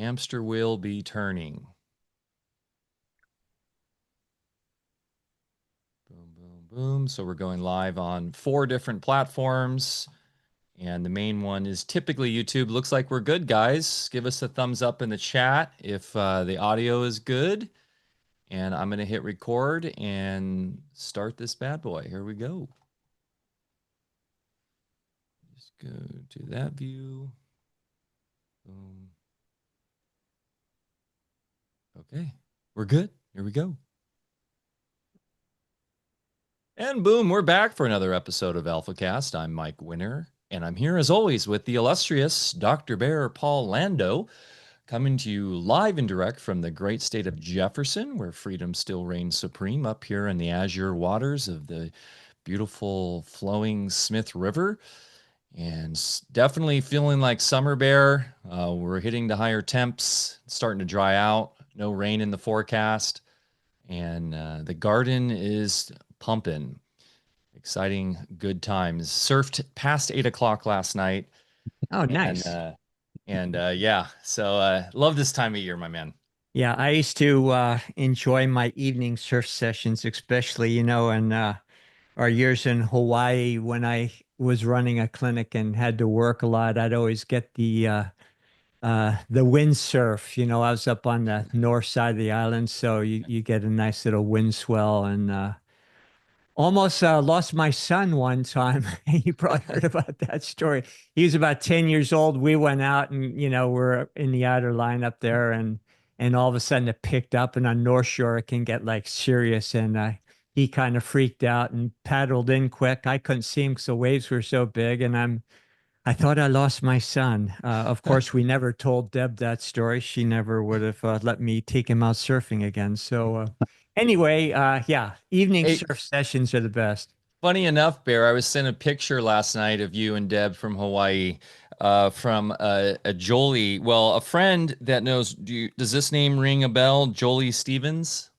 hamster wheel be turning? Boom, boom, boom. So we're going live on 4 different platforms. And the main one is typically YouTube. Looks like we're good, guys. Give us a thumbs up in the chat if the audio is good. And I'm going to hit record and start this bad boy. Here we go. Just go to that view. Boom. Okay, we're good. Here we go. And boom, we're back for another episode of Alfacast. I'm Mike Winner, and I'm here as always with the illustrious Dr. Bear Paul Lando, coming to you live and direct from the great state of Jefferson, where freedom still reigns supreme up here in the azure waters of the beautiful flowing Smith River. And definitely feeling like summer, Bear. We're hitting the higher temps, it's starting to dry out, no rain in the forecast, and the garden is pumping. Exciting, good times. Surfed past 8 o'clock last night. Oh, And nice. yeah, so love this time of year, my man. Yeah, I used to enjoy my evening surf sessions, especially, in our years in Hawaii when I was running a clinic and had to work a lot. I'd always get the windsurf. I was up on the north side of the island, so you get a nice little wind swell and almost lost my son one time. You probably heard about that story. He was about 10 years old. We went out and, we're in the outer line up there and all of a sudden it picked up and on North Shore it can get like serious and he kind of freaked out and paddled in quick. I couldn't see him because the waves were so big and I thought I lost my son. Of course, we never told Deb that story. She never would have let me take him out surfing again. So anyway, yeah, evening Hey, surf sessions are the best. funny enough, Bear, I was sent a picture last night of you and Deb from Hawaii, from a Jolie, well, a friend that knows. Does this name ring a bell? Jolie Stevens?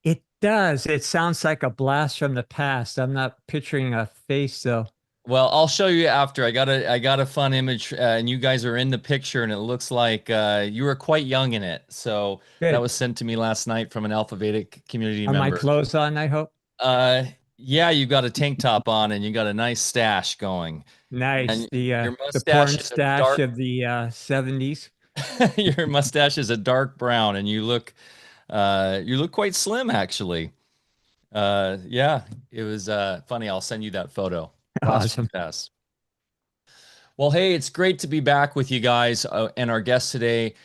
It does. It sounds like a blast from the past. I'm not picturing a face though. Well, I'll show you after. I got a fun image, and you guys are in the picture, and it looks like you were quite young in it. So that Good. was sent to me last night from an Alfa Vedic community Are my member. clothes on, I hope? Yeah, you got a tank top on, and you got a nice stash going, Nice. and The your the mustache porn is a stash dark. of the 70s. Your mustache is a dark brown, and you look quite slim, actually. Yeah, it was funny. I'll send you that photo. Blast from Awesome. the past. Well, hey, it's great to be back with you guys and our guest today,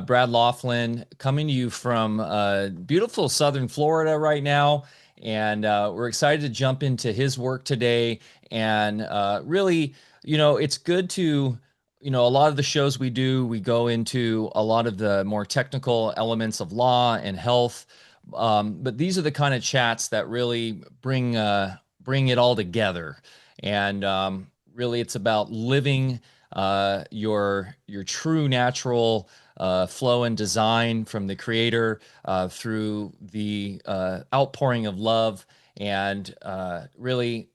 Brad Laughlin, coming to you from beautiful Southern Florida right now. And we're excited to jump into his work today. And really, it's good to, a lot of the shows we do, we go into a lot of the more technical elements of law and health. But these are the kind of chats that really bring it all together. And really, it's about living your true natural flow and design from the creator through the outpouring of love. And really,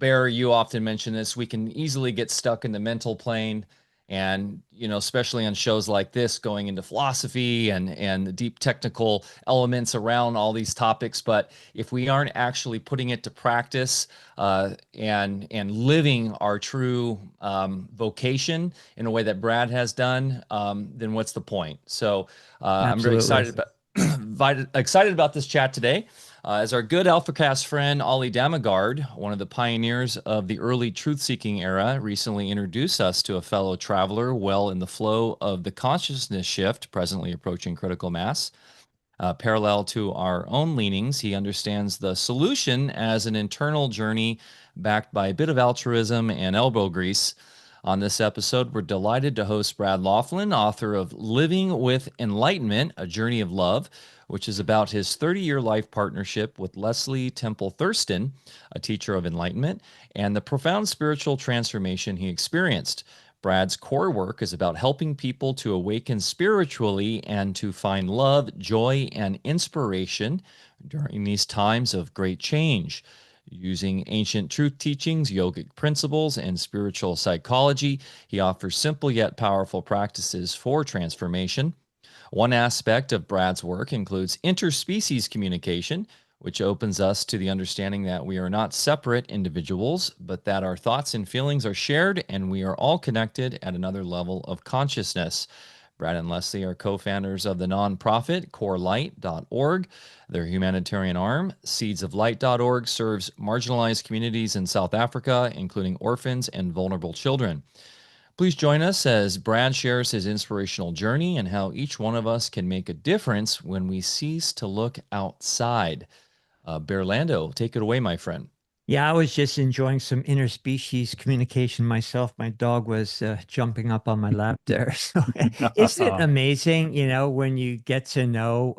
Bear, you often mention this. We can easily get stuck in the mental plane, and especially on shows like this, going into philosophy and the deep technical elements around all these topics. But if we aren't actually putting it to practice and living our true vocation in a way that Brad has done, then what's the point? So I'm very Absolutely. excited excited about this chat today. As our good Alfacast friend Ole Dammegard, one of the pioneers of the early truth-seeking era, recently introduced us to a fellow traveler well in the flow of the consciousness shift presently approaching critical mass. Parallel to our own leanings, he understands the solution as an internal journey backed by a bit of altruism and elbow grease. On this episode, we're delighted to host Brad Laughlin, author of Living with Enlightenment, A Journey of Love, which is about his 30-year life partnership with Leslie Temple-Thurston, a teacher of enlightenment, and the profound spiritual transformation he experienced. Brad's core work is about helping people to awaken spiritually and to find love, joy, and inspiration during these times of great change. Using ancient truth teachings, yogic principles, and spiritual psychology, he offers simple yet powerful practices for transformation. One aspect of Brad's work includes interspecies communication, which opens us to the understanding that we are not separate individuals, but that our thoughts and feelings are shared and we are all connected at another level of consciousness. Brad and Leslie are co founders of the nonprofit corelight.org. Their humanitarian arm, seedsoflight.org, serves marginalized communities in South Africa, including orphans and vulnerable children. Please join us as Brad shares his inspirational journey and how each one of us can make a difference when we cease to look outside. Bear Lando, take it away, my friend. Yeah, I was just enjoying some interspecies communication myself. My dog was jumping up on my lap there. So, isn't it amazing, when you get to know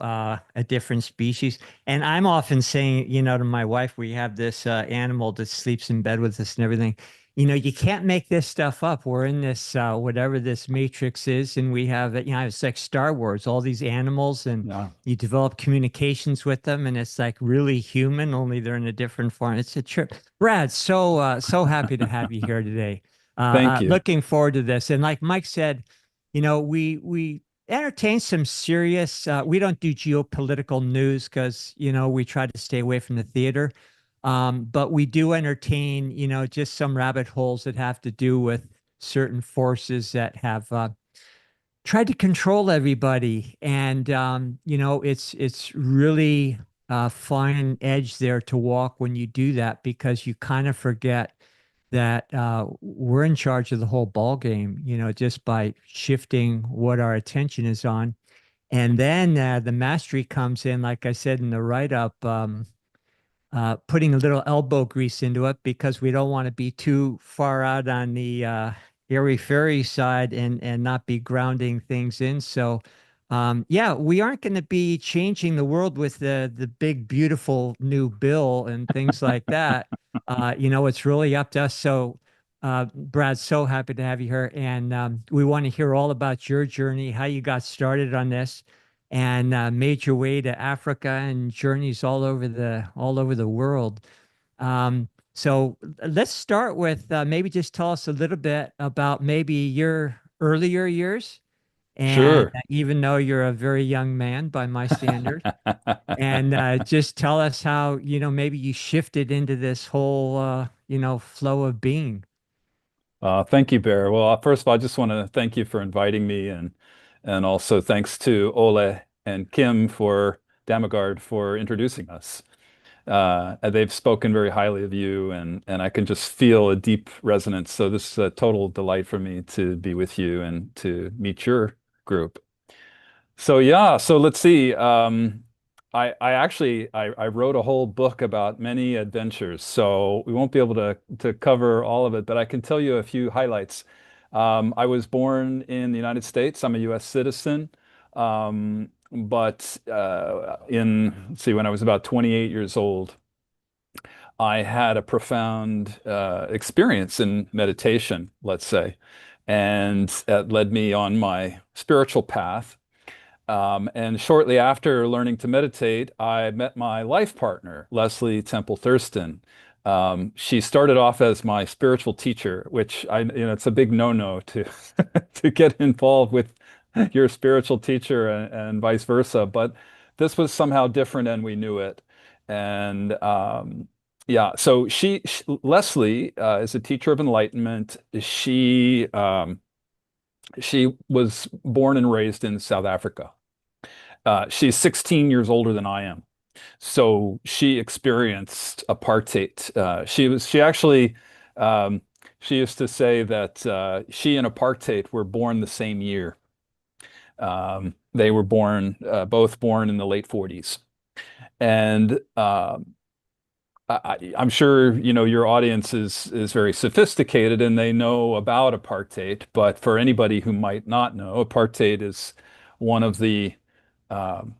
a different species? And I'm often saying, to my wife, we have this animal that sleeps in bed with us and everything. You can't make this stuff up. We're in this whatever this matrix is, and we have it. It's like Star Wars, all these animals, and Yeah, you develop communications with them, and it's like really human, only they're in a different form. It's a trip. Brad, so happy to have you here today. thank you. Looking forward to this. And like Mike said, we entertain some serious. We don't do geopolitical news because we try to stay away from the theater. But we do entertain, just some rabbit holes that have to do with certain forces that have tried to control everybody. And it's really a fine edge there to walk when you do that, because you kind of forget that we're in charge of the whole ball game, just by shifting what our attention is on. And then the mastery comes in, like I said in the write-up. Putting a little elbow grease into it, because we don't want to be too far out on the airy fairy side and not be grounding things in. So, yeah, we aren't going to be changing the world with the big beautiful new bill and things like that. It's really up to us. So, Brad, so happy to have you here, and we want to hear all about your journey, how you got started on this, and made your way to Africa and journeys all over the world. So let's start with maybe just tell us a little bit about maybe your earlier years, and Sure. even though you're a very young man by my standard, and just tell us how maybe you shifted into this whole flow of being. Thank you, Bear. Well, first of all, I just want to thank you for inviting me, and also thanks to Ole and Kim for Dammegard for introducing us. And they've spoken very highly of you, and I can just feel a deep resonance. So this is a total delight for me to be with you and to meet your group. So yeah, so let's see. I actually I wrote a whole book about many adventures, so we won't be able to cover all of it, but I can tell you a few highlights. I was born in the United States. I'm a U.S. citizen, but let's see, when I was about 28 years old, I had a profound experience in meditation, let's say, and that led me on my spiritual path. And shortly after learning to meditate, I met my life partner, Leslie Temple-Thurston. She started off as my spiritual teacher, which it's a big no-no to to get involved with your spiritual teacher and vice versa. But this was somehow different, and we knew it. And yeah, so Leslie is a teacher of enlightenment. She was born and raised in South Africa. She's 16 years older than I am. So she experienced apartheid. She actually, um, she used to say that she and apartheid were born the same year. They were both born in the late 40s. And I'm sure, your audience is very sophisticated and they know about apartheid, but for anybody who might not know, apartheid is one of the um,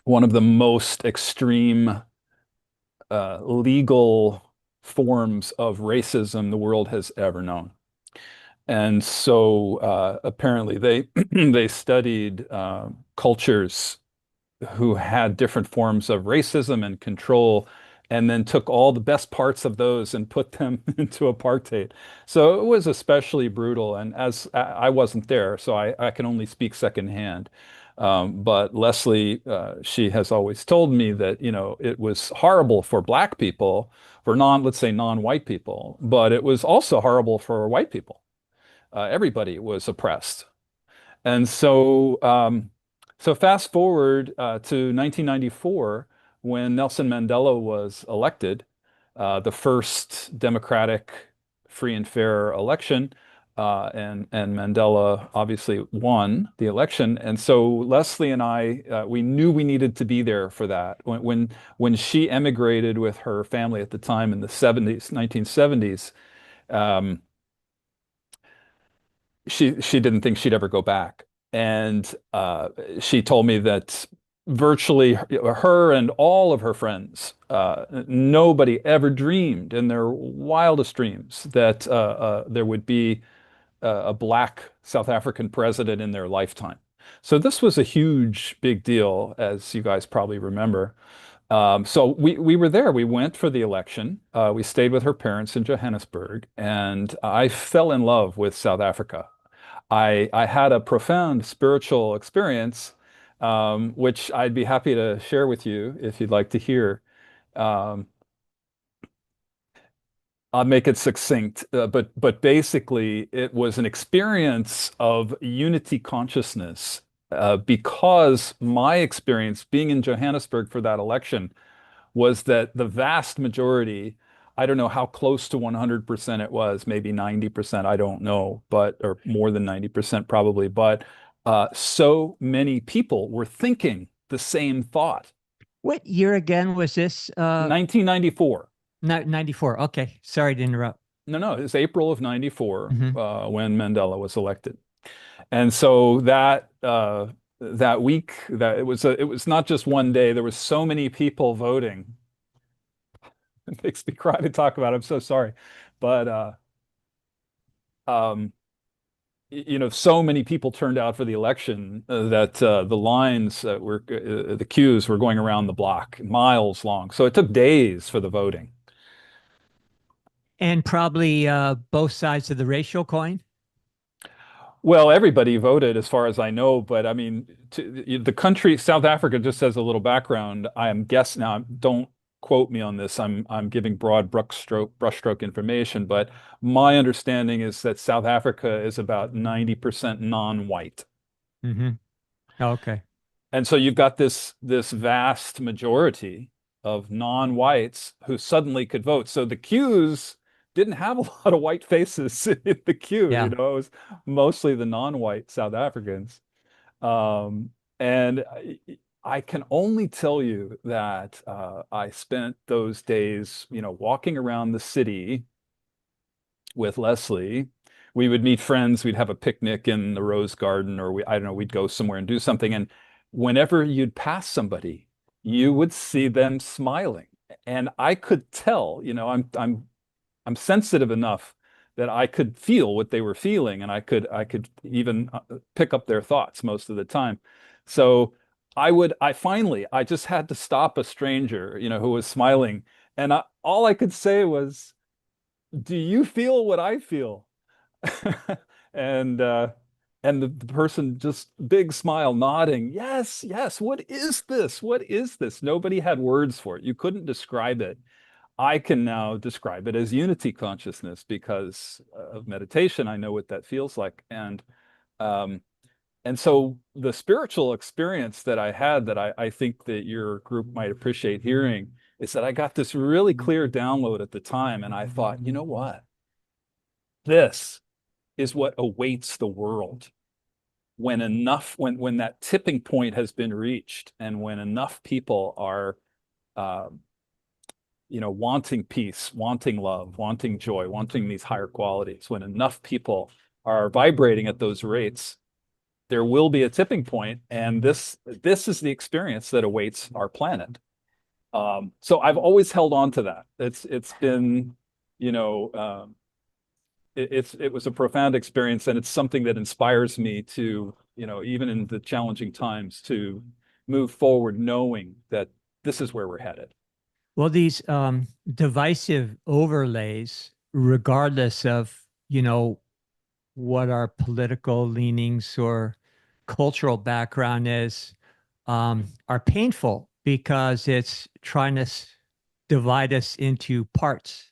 one of the most extreme legal forms of racism the world has ever known. And so apparently they they studied cultures who had different forms of racism and control and then took all the best parts of those and put them into apartheid. So it was especially brutal. And as I wasn't there, so I can only speak secondhand. But Leslie, she has always told me that, it was horrible for black people, for let's say non-white people, but it was also horrible for white people. Everybody was oppressed. And so fast forward to 1994, when Nelson Mandela was elected, the first democratic, free and fair election, and Mandela obviously won the election. And so Leslie and I, we knew we needed to be there for that. When she emigrated with her family at the time in the 70s, 1970s, um, she didn't think she'd ever go back. And she told me that virtually her and all of her friends, nobody ever dreamed in their wildest dreams that there would be a black South African president in their lifetime. So this was a huge, big deal, as you guys probably remember. So we were there. We went for the election. We stayed with her parents in Johannesburg, and I fell in love with South Africa. I had a profound spiritual experience, which I'd be happy to share with you if you'd like to hear. Um, I'll make it succinct, but basically, it was an experience of unity consciousness, because my experience being in Johannesburg for that election was that the vast majority, I don't know how close to 100% it was, maybe 90%, I don't know, or more than 90% probably, but so many people were thinking the same thought. What year again was this? 1994. No, 94. Okay. Sorry to interrupt. No, it was April of 94, Hmm. when Mandela was elected. And so that week, that it was not just one day, there was so many people voting. It makes me cry to talk about it. I'm so sorry. But um, so many people turned out for the election, that the lines the queues were going around the block, miles long. So it took days for the voting. And probably both sides of the racial coin. Well, everybody voted, as far as I know, but I mean, the country, South Africa, just as a little background, I am guessing now. Don't quote me on this. I'm giving broad brushstroke information, but my understanding is that South Africa is about 90% non-white. Hmm. Okay. And so you've got this vast majority of non-whites who suddenly could vote. So the queues didn't have a lot of white faces in the queue. Yeah. It was mostly the non-white South Africans. And I can only tell you that I spent those days, walking around the city with Leslie. We would meet friends, we'd have a picnic in the Rose Garden, or I don't know, we'd go somewhere and do something. And whenever you'd pass somebody, you would see them smiling. And I could tell, I'm sensitive enough that I could feel what they were feeling, and I could even pick up their thoughts most of the time. So I just had to stop a stranger, who was smiling, and all I could say was, "Do you feel what I feel?" And the person, just big smile, nodding, "Yes, yes, what is this? What is this?" Nobody had words for it. You couldn't describe it. I can now describe it as unity consciousness because of meditation. I know what that feels like. Um, and so the spiritual experience that I had, that I think that your group might appreciate hearing, is that I got this really clear download at the time. And I thought, you know what? This is what awaits the world when that tipping point has been reached, and when enough people are uh, wanting peace, wanting love, wanting joy, wanting these higher qualities. When enough people are vibrating at those rates, there will be a tipping point, and this is the experience that awaits our planet. So I've always held on to that. It's been, you know, it was a profound experience, and it's something that inspires me to, even in the challenging times, to move forward, knowing that this is where we're headed. Well, these divisive overlays, regardless of, what our political leanings or cultural background is, are painful because it's trying to divide us into parts.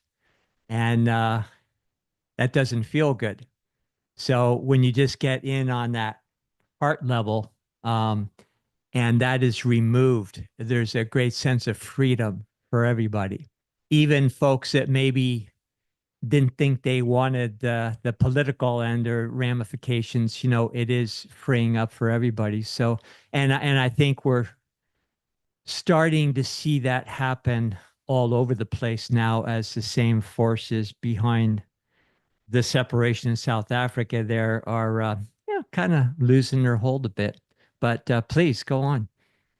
And that doesn't feel good. So when you just get in on that heart level, um, and that is removed, there's a great sense of freedom for everybody. Even folks that maybe didn't think they wanted the political and their ramifications, it is freeing up for everybody. So, and I think we're starting to see that happen all over the place now as the same forces behind the separation in South Africa there are kind of losing their hold a bit. But please go on.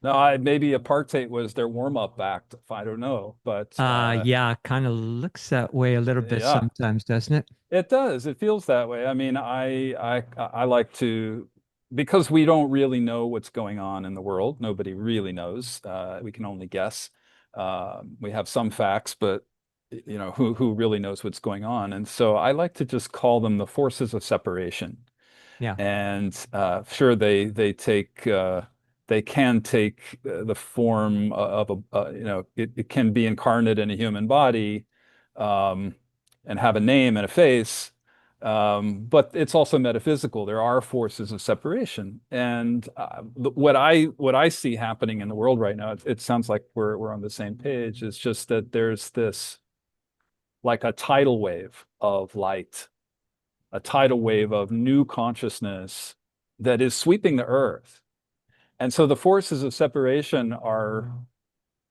No, maybe apartheid was their warm-up act. I don't know, but Yeah, kind of looks that way a little bit yeah, sometimes, doesn't it? it does. It feels that way. I mean, I like to, because we don't really know what's going on in the world. Nobody really knows. We can only guess. We have some facts, but who really knows what's going on? And so I like to just call them the forces of separation. Yeah. And sure, they can take the form of it can be incarnate in a human body, um, and have a name and a face, but it's also metaphysical. There are forces of separation, and what I see happening in the world right now, it sounds like we're on the same page. It's just that there's this, like a tidal wave of light, a tidal wave of new consciousness that is sweeping the earth. And so the forces of separation are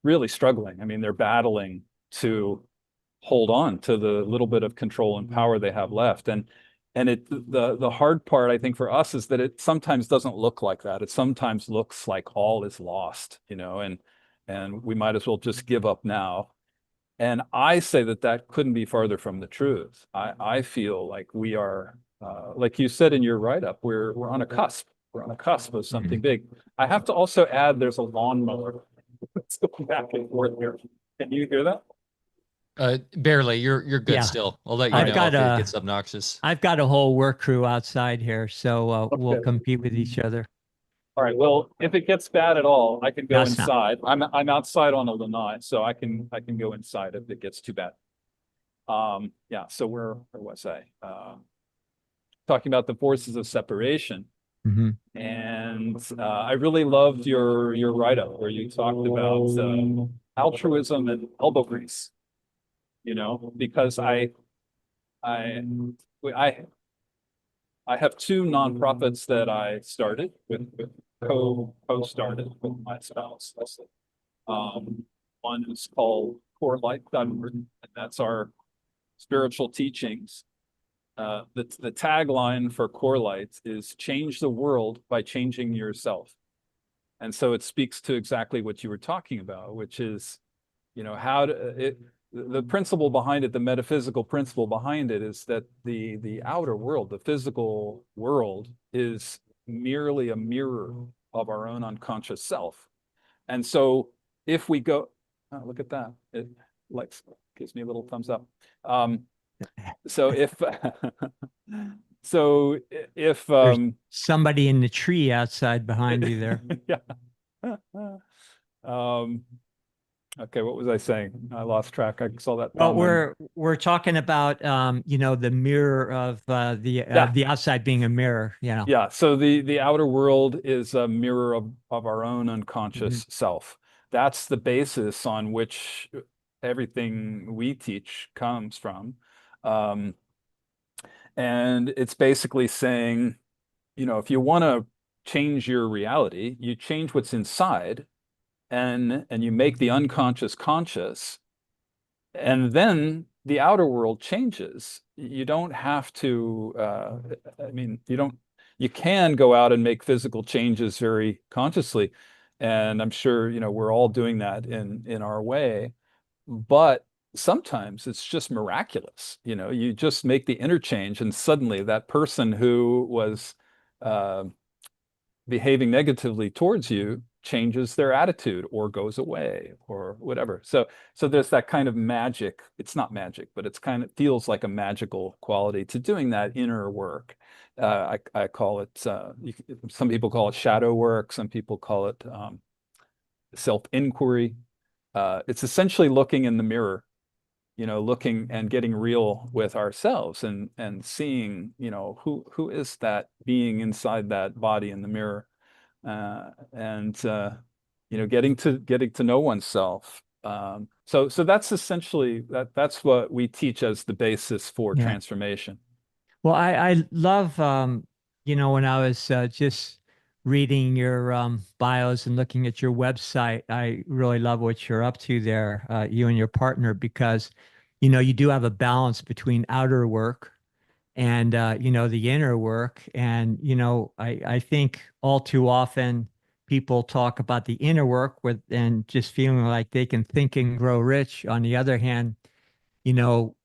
really struggling. I mean, they're battling to hold on to the little bit of control and power they have left. And the hard part, I think, for us is that it sometimes doesn't look like that. It sometimes looks like all is lost, and we might as well just give up now. And I say that that couldn't be farther from the truth. I feel like we are, like you said in your write-up, we're on a cusp. We're on a cusp of something big. I have to also add, there's a lawnmower that's going back and forth here. Can you hear that? Barely. You're good Yeah. still. I'll let you I've know got if it a gets obnoxious. I've got a whole work crew outside here, so we'll Okay. compete with each other. All right. Well, if it gets bad at all, I can go That's not. inside. I'm outside on a lanai, so I can go inside if it gets too bad. Yeah. So where was I? Talking about the forces of separation. Hmm. And I really loved your write-up where you talked about altruism and elbow grease. Because I I I have two nonprofits that I started with co-started with my spouse, Leslie. One is called CoreLight.org, and that's our spiritual teachings. The tagline for Core Light is change the world by changing yourself. And so it speaks to exactly what you were talking about, which is, how to, the principle behind it, the metaphysical principle behind it is that the outer world, the physical world, is merely a mirror of our own unconscious self. And so if we go, oh, look at that, it like gives me a little thumbs up. So if so if There's somebody in the tree outside behind you there. yeah. Um, okay, what was I saying? I lost track. I saw that Well, thumb and we're talking about the mirror of yeah, the outside being a mirror, yeah. So the outer world is a mirror of our own Mhm. unconscious self. That's the basis on which everything we teach comes from. Um, and it's basically saying, if you want to change your reality, you change what's inside, and you make the unconscious conscious, and then the outer world changes. You don't have to, I mean, you can go out and make physical changes very consciously. And I'm sure, we're all doing that in our way. But sometimes it's just miraculous. You just make the interchange, and suddenly that person who was uh, behaving negatively towards you changes their attitude or goes away or whatever. So there's that kind of magic. It's not magic, but it's kind of feels like a magical quality to doing that inner work. I call it, some people call it shadow work. Some people call it self-inquiry. It's essentially looking in the mirror, looking and getting real with ourselves and seeing, who is that being inside that body in the mirror, and getting to know oneself. So that's essentially that's what we teach as the basis for Yeah. transformation. Well, I love, when I was just reading your bios and looking at your website, I really love what you're up to there, you and your partner, because, you do have a balance between outer work and, the inner work. And, I think all too often people talk about the inner work and just feeling like they can think and grow rich. On the other hand, you know,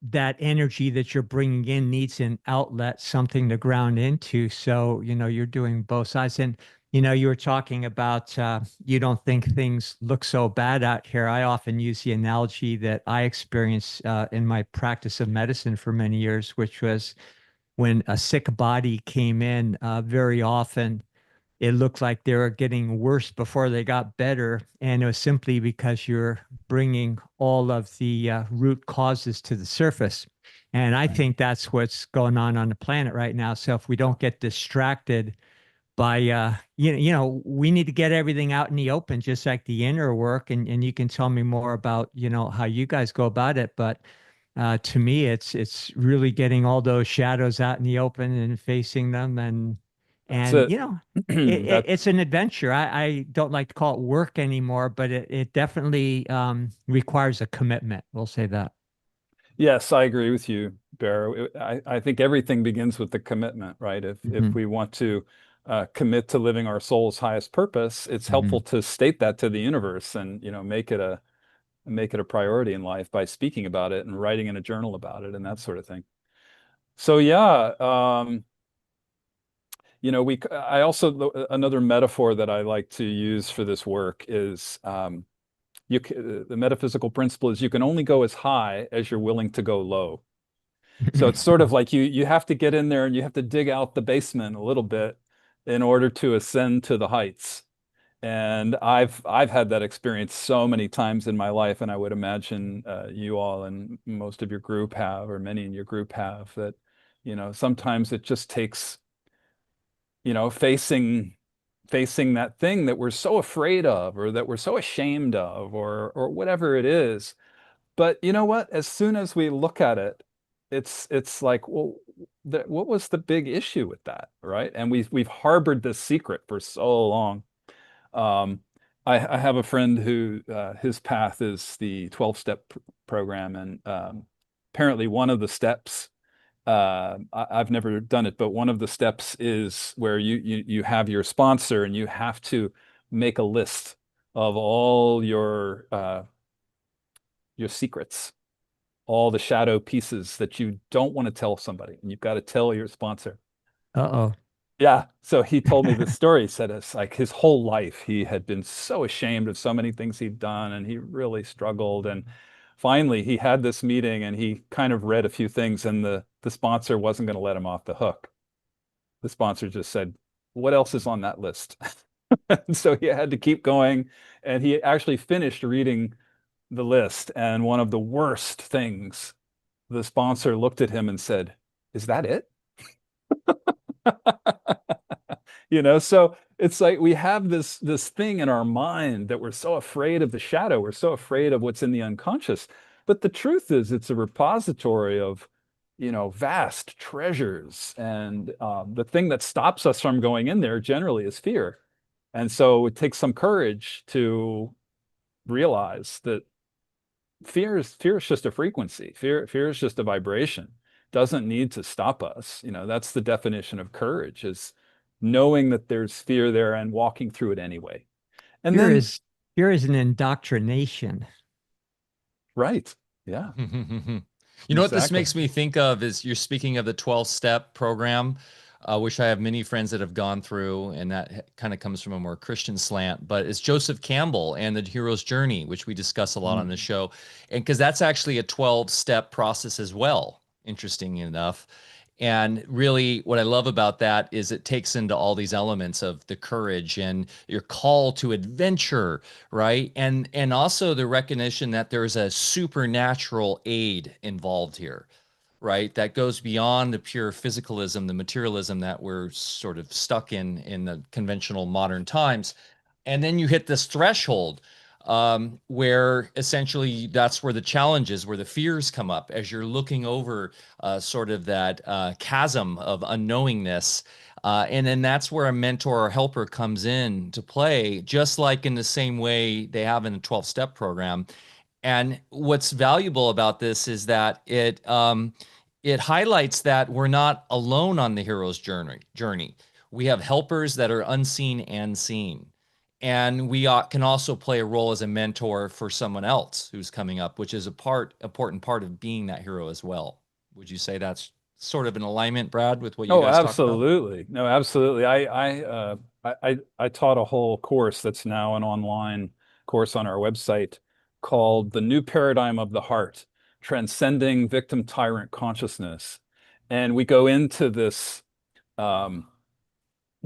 that energy that you're bringing in needs an outlet, something to ground into. So, you're doing both sides. And, you were talking about you don't think things look so bad out here. I often use the analogy that I experienced in my practice of medicine for many years, which was when a sick body came in, very often it looked like they were getting worse before they got better. And it was simply because you're bringing all of the root causes to the surface. And I Right. think that's what's going on the planet right now. So if we don't get distracted by, we need to get everything out in the open, just like the inner work. And you can tell me more about, how you guys go about it. But to me, it's really getting all those shadows out in the open and facing them, That's and it. That it's an adventure. I don't like to call it work anymore, but it definitely requires a commitment. We'll say that. Yes, I agree with you, Bear. I think everything begins with the commitment, right? If Hmm. we want to commit to living our soul's highest purpose, it's Hmm. helpful to state that to the universe and make it a priority in life by speaking about it and writing in a journal about it and that sort of thing. So yeah, I also another metaphor that I like to use for this work is the metaphysical principle is you can only go as high as you're willing to go low. So it's sort of like you have to get in there and you have to dig out the basement a little bit in order to ascend to the heights. And I've had that experience so many times in my life, and I would imagine you all and most of your group have, or many in your group have, that sometimes it just takes facing that thing that we're so afraid of, or that we're so ashamed of, or whatever it is. But you know what? As soon as we look at it, it's like, well, what was the big issue with that, right? And we've harbored this secret for so long. Um, I have a friend who his path is the 12-step program, and apparently one of the steps, I've never done it, but one of the steps is where you have your sponsor and you have to make a list of all your secrets, all the shadow pieces that you don't want to tell somebody, and you've got to tell your sponsor. Uh-oh. Yeah. So he told me this story. He said it's like his whole life he had been so ashamed of so many things he'd done, and he really struggled. And finally, he had this meeting, and he kind of read a few things, and the sponsor wasn't going to let him off the hook. The sponsor just said, "What else is on that list?" And so he had to keep going, and he actually finished reading the list. And one of the worst things, the sponsor looked at him and said, "Is that it?" So it's like we have this thing in our mind that we're so afraid of the shadow, we're so afraid of what's in the unconscious. But the truth is, it's a repository of, vast treasures. And the thing that stops us from going in there generally is fear. And so it takes some courage to realize that fear is just a frequency. Fear is just a vibration. Doesn't need to stop us. That's the definition of courage, is knowing that there's fear there and walking through it anyway. And Here then, is here is an indoctrination. right. Yeah, You know what this exactly. makes me think of is you're speaking of the 12-step program. which I have many friends that have gone through, and that kind of comes from a more Christian slant. But it's Joseph Campbell and the hero's journey, which we discuss a lot on the show, and because that's actually a 12-step process as well. Interesting enough. And really, what I love about that is it takes into all these elements of the courage and your call to adventure, right? And also the recognition that there's a supernatural aid involved here, right? That goes beyond the pure physicalism, the materialism that we're sort of stuck in the conventional modern times. And then you hit this threshold where essentially that's where the challenges, where the fears come up as you're looking over sort of that chasm of unknowingness. And then that's where a mentor or helper comes in to play, just like in the same way they have in a 12-step program. And what's valuable about this is that it highlights that we're not alone on the hero's journey. We have helpers that are unseen and seen. And we can also play a role as a mentor for someone else who's coming up, which is important part of being that hero as well. Would you say that's sort of in alignment, Brad, with what you Oh, guys talk about? absolutely. No, absolutely. I taught a whole course that's now an online course on our website called The New Paradigm of the Heart, Transcending Victim Tyrant Consciousness. And um, we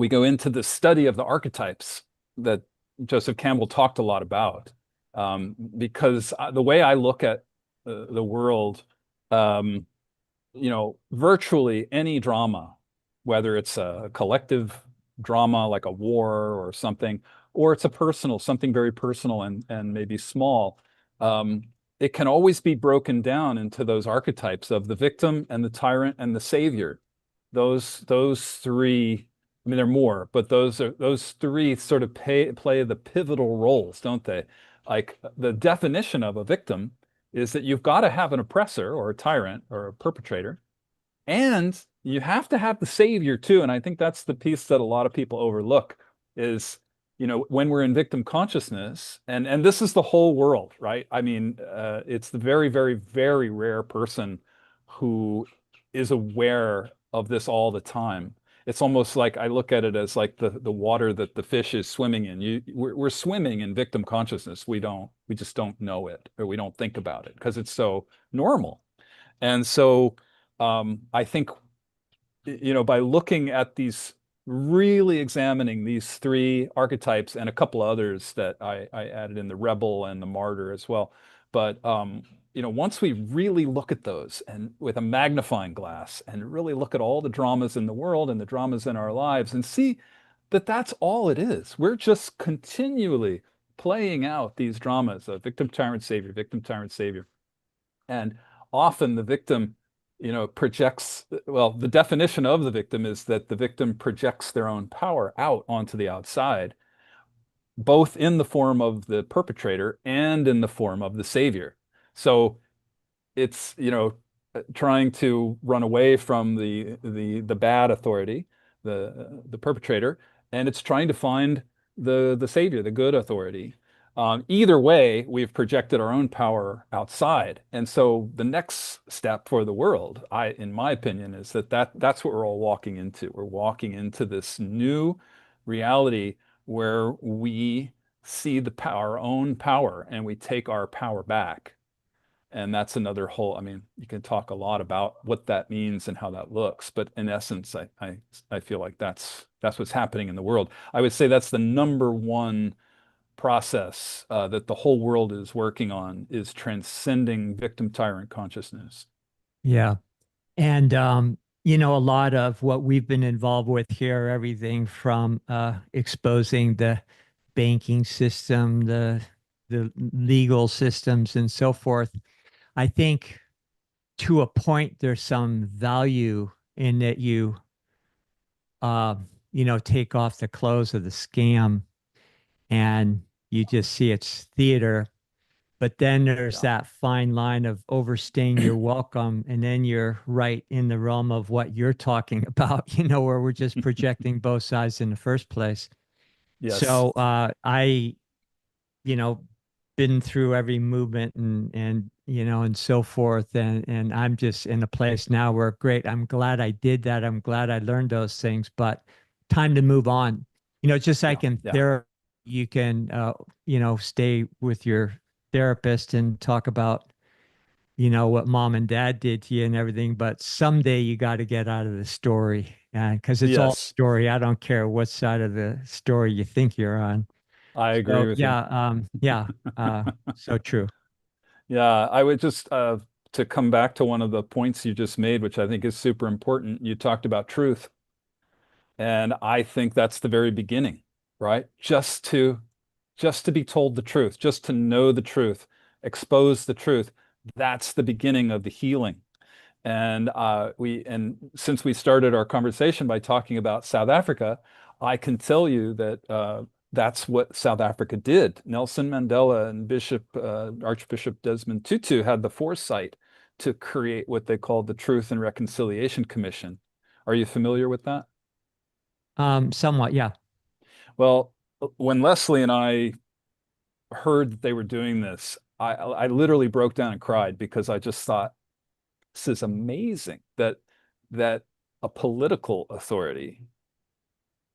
go into the study of the archetypes that Joseph Campbell talked a lot about. Because the way I look at the world, um, virtually any drama, whether it's a collective drama like a war or something, or it's something very personal and maybe small, um, it can always be broken down into those archetypes of the victim and the tyrant and the savior. Those three, I mean, there are more, but those three sort of play the pivotal roles, don't they? Like the definition of a victim is that you've got to have an oppressor or a tyrant or a perpetrator, and you have to have the savior too. And I think that's the piece that a lot of people overlook is, when we're in victim consciousness, and this is the whole world, right? I mean, it's the very, very, very rare person who is aware of this all the time. It's almost like I look at it as like the water that the fish is swimming in. We're swimming in victim consciousness. We just don't know it, or we don't think about it because it's so normal. And so I think, by looking at really examining these three archetypes and a couple others that I added in, the rebel and the martyr as well. But, once we really look at those and with a magnifying glass and really look at all the dramas in the world and the dramas in our lives and see that that's all it is. We're just continually playing out these dramas of victim, tyrant, savior, victim, tyrant, savior. And often the victim, projects, well, the definition of the victim is that the victim projects their own power out onto the outside, both in the form of the perpetrator and in the form of the savior. So it's, trying to run away from the bad authority, the perpetrator, and it's trying to find the savior, the good authority. Either way, we've projected our own power outside. And so the next step for the world, in my opinion, is that's what we're all walking into. We're walking into this new reality where we see our own power and we take our power back. And that's another whole, I mean, you can talk a lot about what that means and how that looks, but in essence, I feel like that's what's happening in the world. I would say that's the number one process that the whole world is working on, is transcending victim tyrant consciousness. Yeah. And, a lot of what we've been involved with here, everything from exposing the banking system, the legal systems, and so forth. I think to a point, there's some value in that uh, take off the clothes of the scam and you just see it's theater. But then there's Yeah. that fine line of overstaying your welcome. And then you're right in the realm of what you're talking about, where we're just projecting both sides in the first place. Yes. So I, you know, been through every movement and and so forth. And I'm just in a place now where, great, I'm glad I did that. I'm glad I learned those things, but time to move on. Just Yeah, like in yeah, therapy, you can, stay with your therapist and talk about, what mom and dad did to you and everything, but someday you got to get out of the story, because it's all yes, story. I don't care what side of the story you think you're on. I agree So with you. yeah, so true. Yeah, I would just to come back to one of the points you just made, which I think is super important. You talked about truth, and I think that's the very beginning, right? Just to be told the truth, just to know the truth, expose the truth. That's the beginning of the healing. And since we started our conversation by talking about South Africa, I can tell you that that's what South Africa did. Nelson Mandela and Archbishop Desmond Tutu had the foresight to create what they called the Truth and Reconciliation Commission. Are you familiar with that? Somewhat, yeah. Well, when Leslie and I heard that they were doing this, I literally broke down and cried because I just thought, this is amazing that a political authority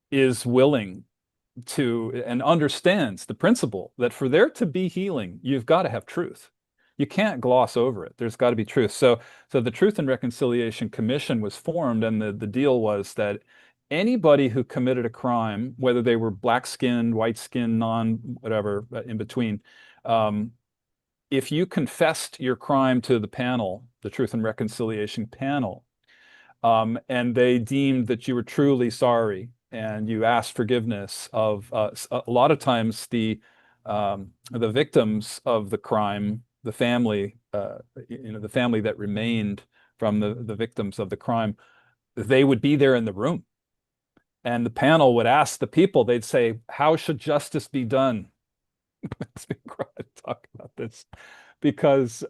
is willing to and understands the principle that for there to be healing, you've got to have truth. You can't gloss over it. There's got to be truth. So the Truth and Reconciliation Commission was formed, and the deal was that anybody who committed a crime, whether they were black skinned, white skinned, non whatever, in between, um, if you confessed your crime to the panel, the Truth and Reconciliation panel, and they deemed that you were truly sorry and you asked forgiveness of a lot of times the victims of the crime, the family, the family that remained from the victims of the crime, they would be there in the room. And the panel would ask the people, they'd say, how should justice be done? It's been great to talk about this because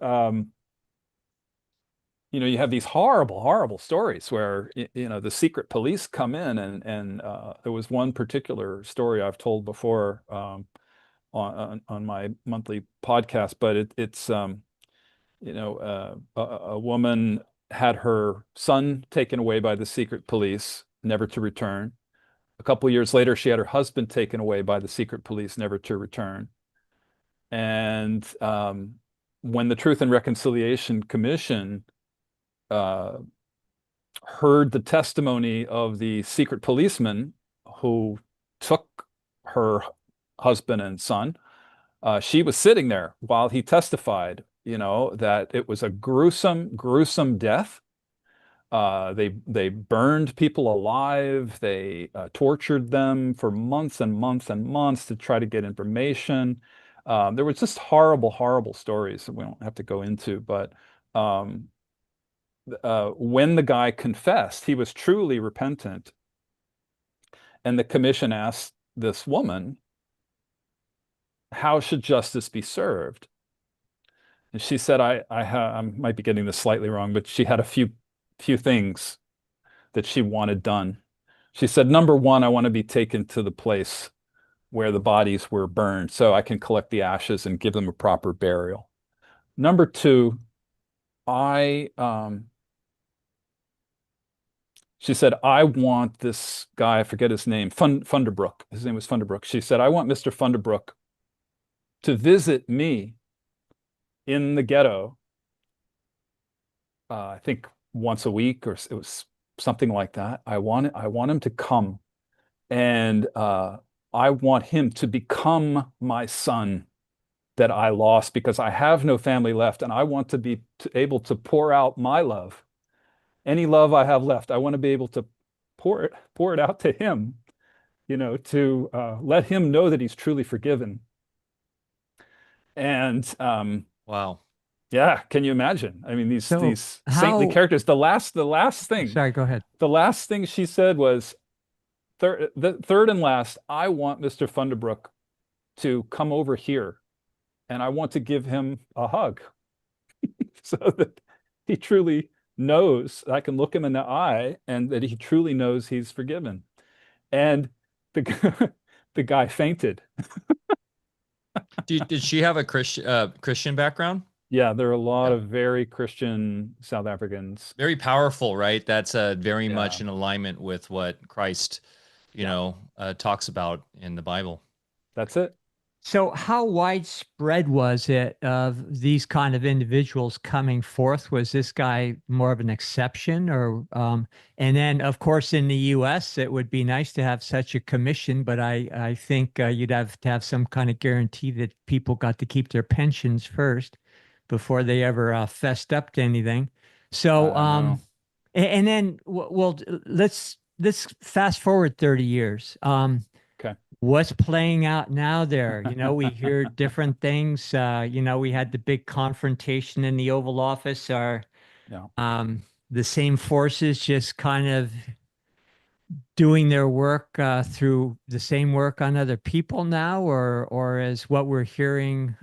you have these horrible, horrible stories where the secret police come in, and there was one particular story I've told before on my monthly podcast, but it's a woman had her son taken away by the secret police, never to return. A couple of years later, she had her husband taken away by the secret police, never to return. And when the Truth and Reconciliation Commission uh, heard the testimony of the secret policeman who took her husband and son, she was sitting there while he testified, that it was a gruesome, gruesome death. They burned people alive. They tortured them for months and months and months to try to get information. There was just horrible, horrible stories that we don't have to go into, but um, when the guy confessed, he was truly repentant. And the commission asked this woman, how should justice be served? And she said, I might be getting this slightly wrong, but she had a few things that she wanted done. She said, number one, I want to be taken to the place where the bodies were burned so I can collect the ashes and give them a proper burial. Number two, I she said, I want this guy, I forget his name, Funderbrook. His name was Funderbrook. She said, I want Mr. Funderbrook to visit me in the ghetto, I think once a week, or it was something like that. I want him to come, and I want him to become my son that I lost because I have no family left, and I want to be able to pour out my love, any love I have left. I want to be able to pour it out to him, to let him know that he's truly forgiven. And Wow. yeah, can you imagine? I mean, So these saintly how, characters. sorry, go ahead. The last thing she said was, the third and last, I want Mr. Funderbrook to come over here, and I want to give him a hug so that he truly knows, I can look him in the eye, and that he truly knows he's forgiven. And the the guy fainted. Did she have a Christian background? Yeah, there are a lot Yeah. of very Christian South Africans. Very powerful, right? That's very much Yeah, in alignment with what Christ, yeah, talks about in the Bible. that's it. So, how widespread was it of these kind of individuals coming forth? Was this guy more of an exception, or and then, of course, in the U.S., it would be nice to have such a commission, but I think you'd have to have some kind of guarantee that people got to keep their pensions first before they ever fessed up to anything. So, I know. and then, well, let's fast forward 30 years. Okay. What's playing out now there? We hear different things. We had the big confrontation in the Oval Office. Are Yeah. the same forces just kind of doing their work through the same work on other people now, or is what we're hearing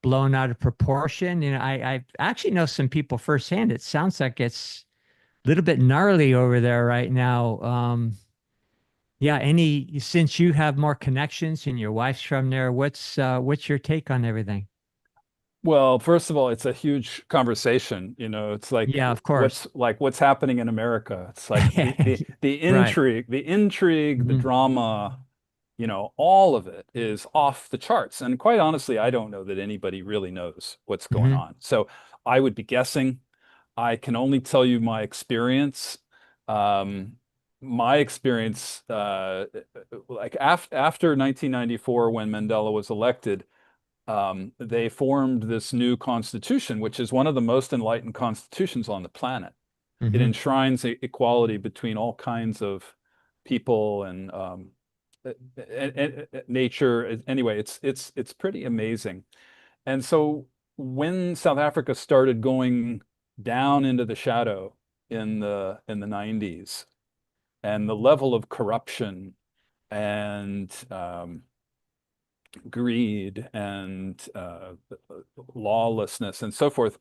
blown out of proportion? I actually know some people firsthand. It sounds like it's a little bit gnarly over there right now. Yeah, since you have more connections and your wife's from there, what's your take on everything? Well, first of all, it's a huge conversation. It's like Yeah, of course. what's happening in America. It's like the Right. intrigue, the Hmm. drama, all of it is off the charts. And quite honestly, I don't know that anybody really knows what's going Hmm. on. So I would be guessing. I can only tell you my experience. Um, my experience, like after 1994, when Mandela was elected, they formed this new constitution, which is one of the most enlightened constitutions on the planet. It Hmm. enshrines equality between all kinds of people and, nature. Anyway, it's pretty amazing. And so when South Africa started going down into the shadow in the 90s, and the level of corruption and greed and lawlessness and so forth,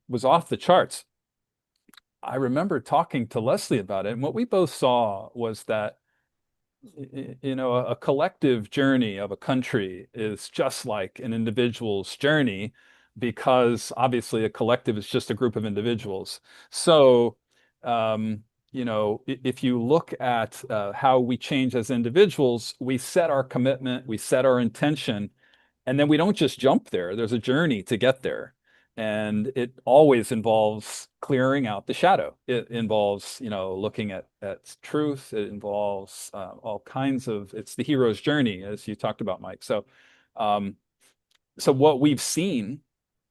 was off the charts. I remember talking to Leslie about it, and what we both saw was that a collective journey of a country is just like an individual's journey, because obviously a collective is just a group of individuals. So, if you look at how we change as individuals, we set our commitment, we set our intention, and then we don't just jump there. There's a journey to get there. And it always involves clearing out the shadow. It involves, looking at truth. It involves all kinds of, it's the hero's journey, as you talked about, Mike. Um, so what we've seen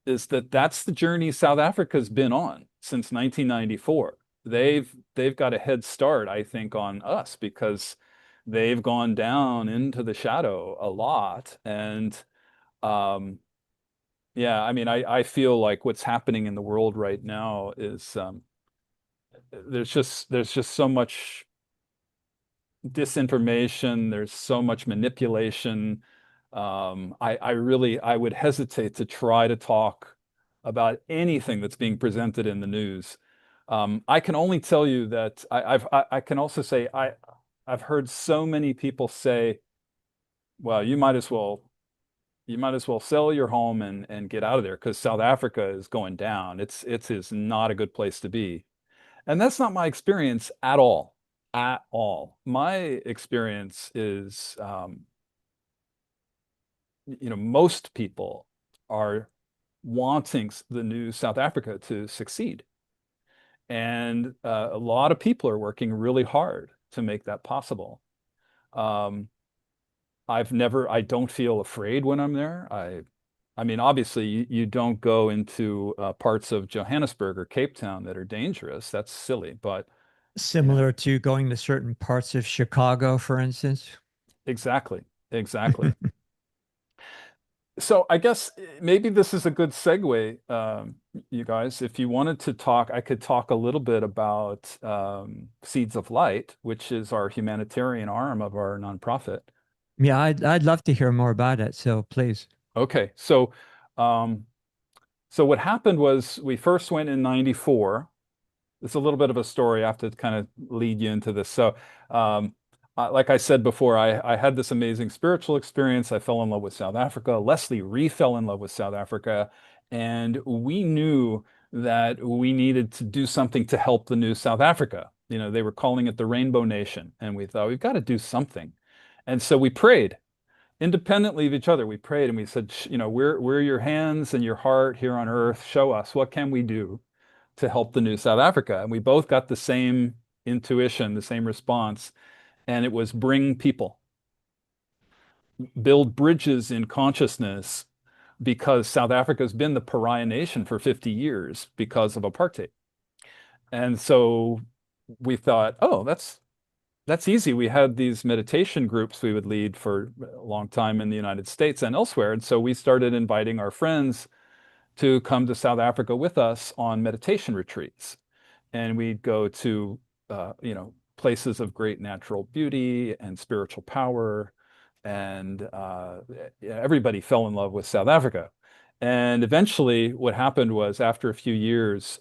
is that that's the journey South Africa's been on since 1994. They've got a head start, I think, on us, because they've gone down into the shadow a lot. And um, yeah, I mean, I feel like what's happening in the world right now is, there's just so much disinformation, there's so much manipulation. I would hesitate to try to talk about anything that's being presented in the news. I can only tell you that I can also say I've heard so many people say, well, you might as well sell your home and get out of there, because South Africa is going down. It is not a good place to be. And that's not my experience at all. At all. My experience is, most people are wanting the new South Africa to succeed. And a lot of people are working really hard to make that possible. Um, I don't feel afraid when I'm there. I mean, obviously, you don't go into parts of Johannesburg or Cape Town that are dangerous. That's silly, but you know, Similar to going to certain parts of Chicago, for instance. exactly, exactly. So I guess maybe this is a good segue, you guys. If you wanted to talk, I could talk a little bit about Seeds of Light, which is our humanitarian arm of our nonprofit. Yeah, I'd love to hear more about it. So please. Okay, um, so what happened was we first went in 94. It's a little bit of a story. I have to kind of lead you into this. So, like I said before, I had this amazing spiritual experience. I fell in love with South Africa. Leslie re-fell in love with South Africa. And we knew that we needed to do something to help the new South Africa. They were calling it the Rainbow Nation. And we thought, we've got to do something. And so we prayed independently of each other. We prayed and we said, we're your hands and your heart here on earth. Show us, what can we do to help the new South Africa? And we both got the same intuition, the same response. And it was bring people, build bridges in consciousness, because South Africa has been the pariah nation for 50 years because of apartheid. And so we thought, oh, that's easy. We had these meditation groups we would lead for a long time in the United States and elsewhere. And so we started inviting our friends to come to South Africa with us on meditation retreats. And we'd go to, places of great natural beauty and spiritual power. And everybody fell in love with South Africa. And eventually what happened was, after a few years,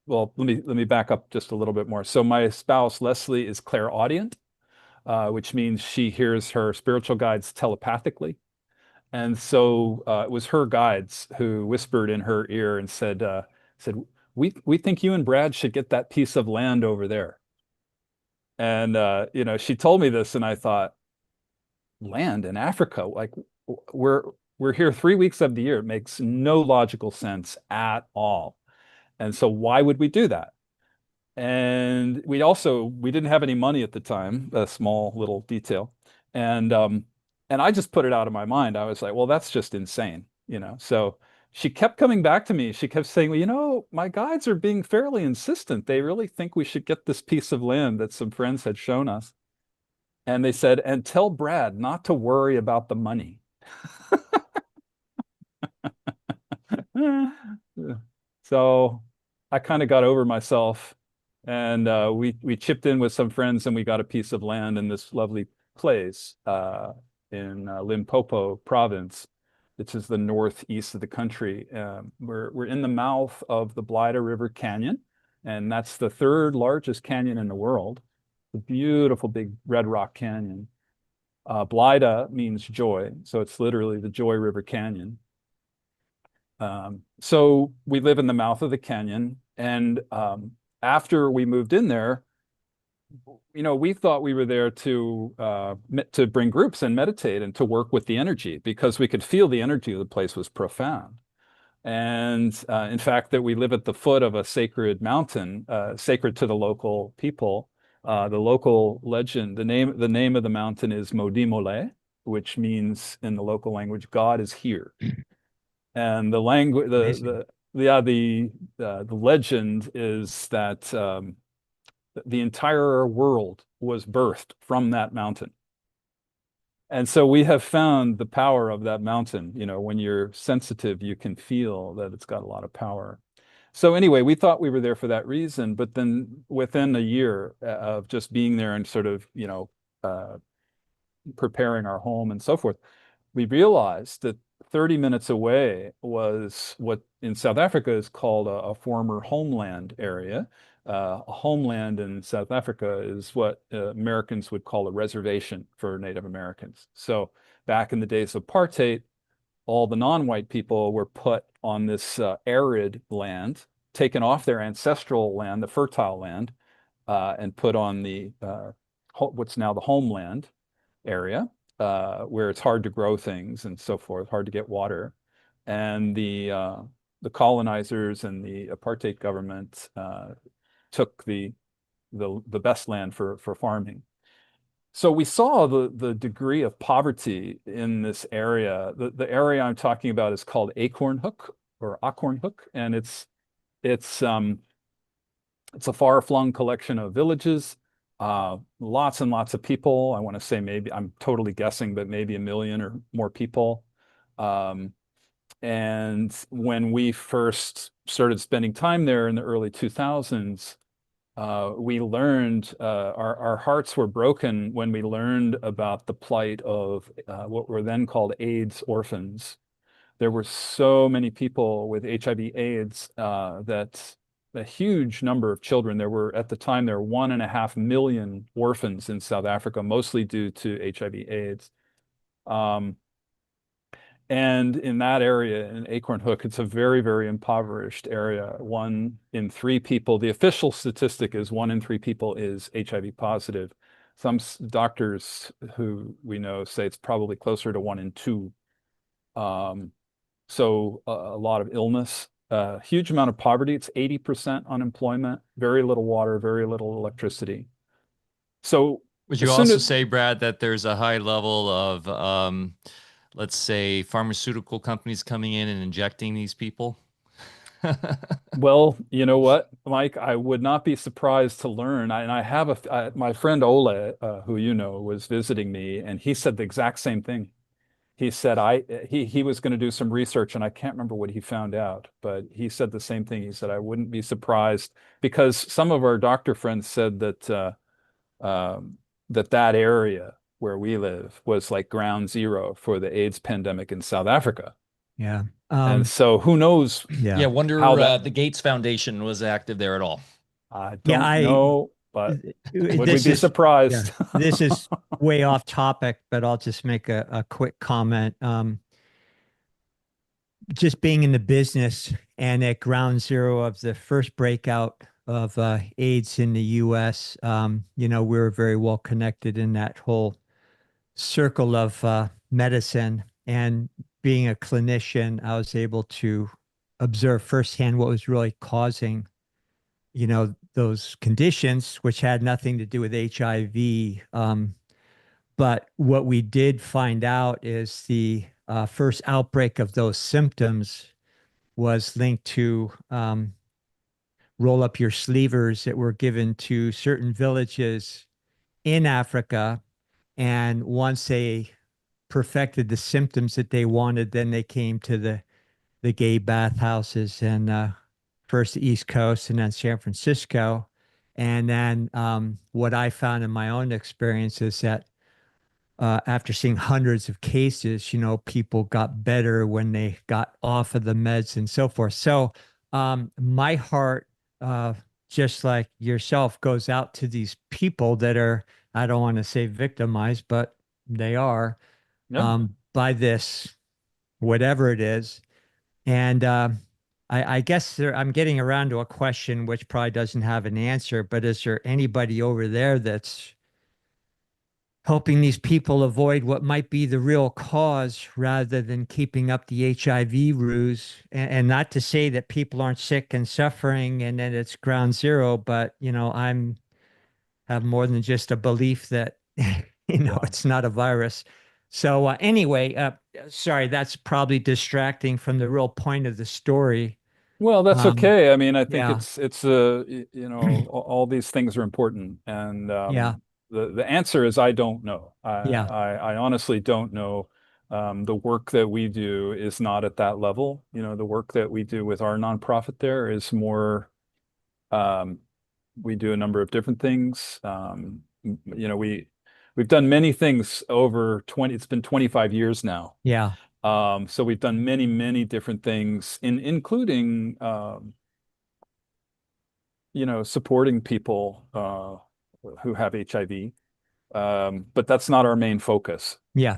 well, let me back up just a little bit more. So my spouse, Leslie, is clairaudient, which means she hears her spiritual guides telepathically. And so it was her guides who whispered in her ear and said, we think you and Brad should get that piece of land over there. And she told me this, and I thought, land in Africa, like we're here 3 weeks of the year. It makes no logical sense at all. And so why would we do that? And we didn't have any money at the time, a small little detail. And I just put it out of my mind. I was like, well, that's just insane, So she kept coming back to me. She kept saying, well, my guides are being fairly insistent. They really think we should get this piece of land that some friends had shown us. And they said, and tell Brad not to worry about the money. So I kind of got over myself, and we chipped in with some friends, and we got a piece of land in this lovely place in Limpopo province, which is the northeast of the country. We're in the mouth of the Blyde River Canyon, and that's the third largest canyon in the world. The beautiful big red rock canyon. Blyde means joy, so it's literally the Joy River Canyon. So we live in the mouth of the canyon, and after we moved in there, we thought we were there to bring groups and meditate and to work with the energy, because we could feel the energy of the place was profound. And in fact, that we live at the foot of a sacred mountain, sacred to the local people. The local legend, the name of the mountain is Modimole, which means in the local language, God is here. And the language, the legend is that the entire world was birthed from that mountain. And so we have found the power of that mountain. When you're sensitive, you can feel that it's got a lot of power. So anyway, we thought we were there for that reason, but then within a year of just being there and sort of, preparing our home and so forth, we realized that 30 minutes away was what in South Africa is called a former homeland area. A homeland in South Africa is what Americans would call a reservation for Native Americans. So back in the days of apartheid, all the non-white people were put on this arid land, taken off their ancestral land, the fertile land, and put on the what's now the homeland area, where it's hard to grow things and so forth, hard to get water. And the colonizers and the apartheid government took the best land for farming. So we saw the degree of poverty in this area. The area I'm talking about is called Acorn Hook, and it's a far-flung collection of villages, lots and lots of people. I want to say, maybe, I'm totally guessing, but maybe 1 million or more people. And when we first started spending time there in the early 2000s, we learned our hearts were broken when we learned about the plight of what were then called AIDS orphans. There were so many people with HIV/AIDS that a huge number of children. At the time, there were 1.5 million orphans in South Africa, mostly due to HIV/AIDS. And in that area, in Acorn Hook, it's a very, very impoverished area. 1 in 3 people, the official statistic is 1 in 3 people is HIV positive. Some doctors who we know say it's probably closer to 1 in 2. Um, so a lot of illness, huge amount of poverty. It's 80% unemployment, very little water, very little electricity. So Would you as soon also as, say, Brad, that there's a high level of, let's say, pharmaceutical companies coming in and injecting these people? well, you know what, Mike, I would not be surprised to learn. And I have my friend Ole, who you know, was visiting me, and he said the exact same thing. He said he was going to do some research, and I can't remember what he found out, but he said the same thing. He said I wouldn't be surprised because some of our doctor friends said that that area where we live was like ground zero for the AIDS pandemic in South Africa. Yeah. And so who knows Yeah, Yeah. how wonder that, the Gates Foundation was active there at all. I Yeah. don't know, but would we This be is, yeah, surprised? this is way off topic, but I'll just make a quick comment. Just being in the business and at ground zero of the first breakout of AIDS in the US, we were very well connected in that whole circle of medicine. And being a clinician, I was able to observe firsthand what was really causing, those conditions, which had nothing to do with HIV. But what we did find out is the first outbreak of those symptoms was linked to roll up your sleevers that were given to certain villages in Africa. And once they perfected the symptoms that they wanted, then they came to the gay bathhouses and first the East Coast and then San Francisco. And then what I found in my own experience is that after seeing hundreds of cases, people got better when they got off of the meds and so forth. So my heart, just like yourself, goes out to these people that are, I don't want to say victimized, but they are Yeah. by this, whatever it is. And I guess I'm getting around to a question which probably doesn't have an answer, but is there anybody over there that's helping these people avoid what might be the real cause rather than keeping up the HIV ruse? And not to say that people aren't sick and suffering and that it's ground zero, but I'm have more than just a belief that Yeah. it's not a virus. So anyway, sorry, that's probably distracting from the real point of the story. Well, that's Um, okay. I mean, I think yeah, it's all these things are important, and yeah, the answer is I don't know. yeah, I honestly don't know. The work that we do is not at that level. The work that we do with our nonprofit there is more. Um, we do a number of different things. We've done many things over 20. It's been 25 years now. yeah, So we've done many, many different things, including supporting people who have HIV. But that's not our main focus, yeah.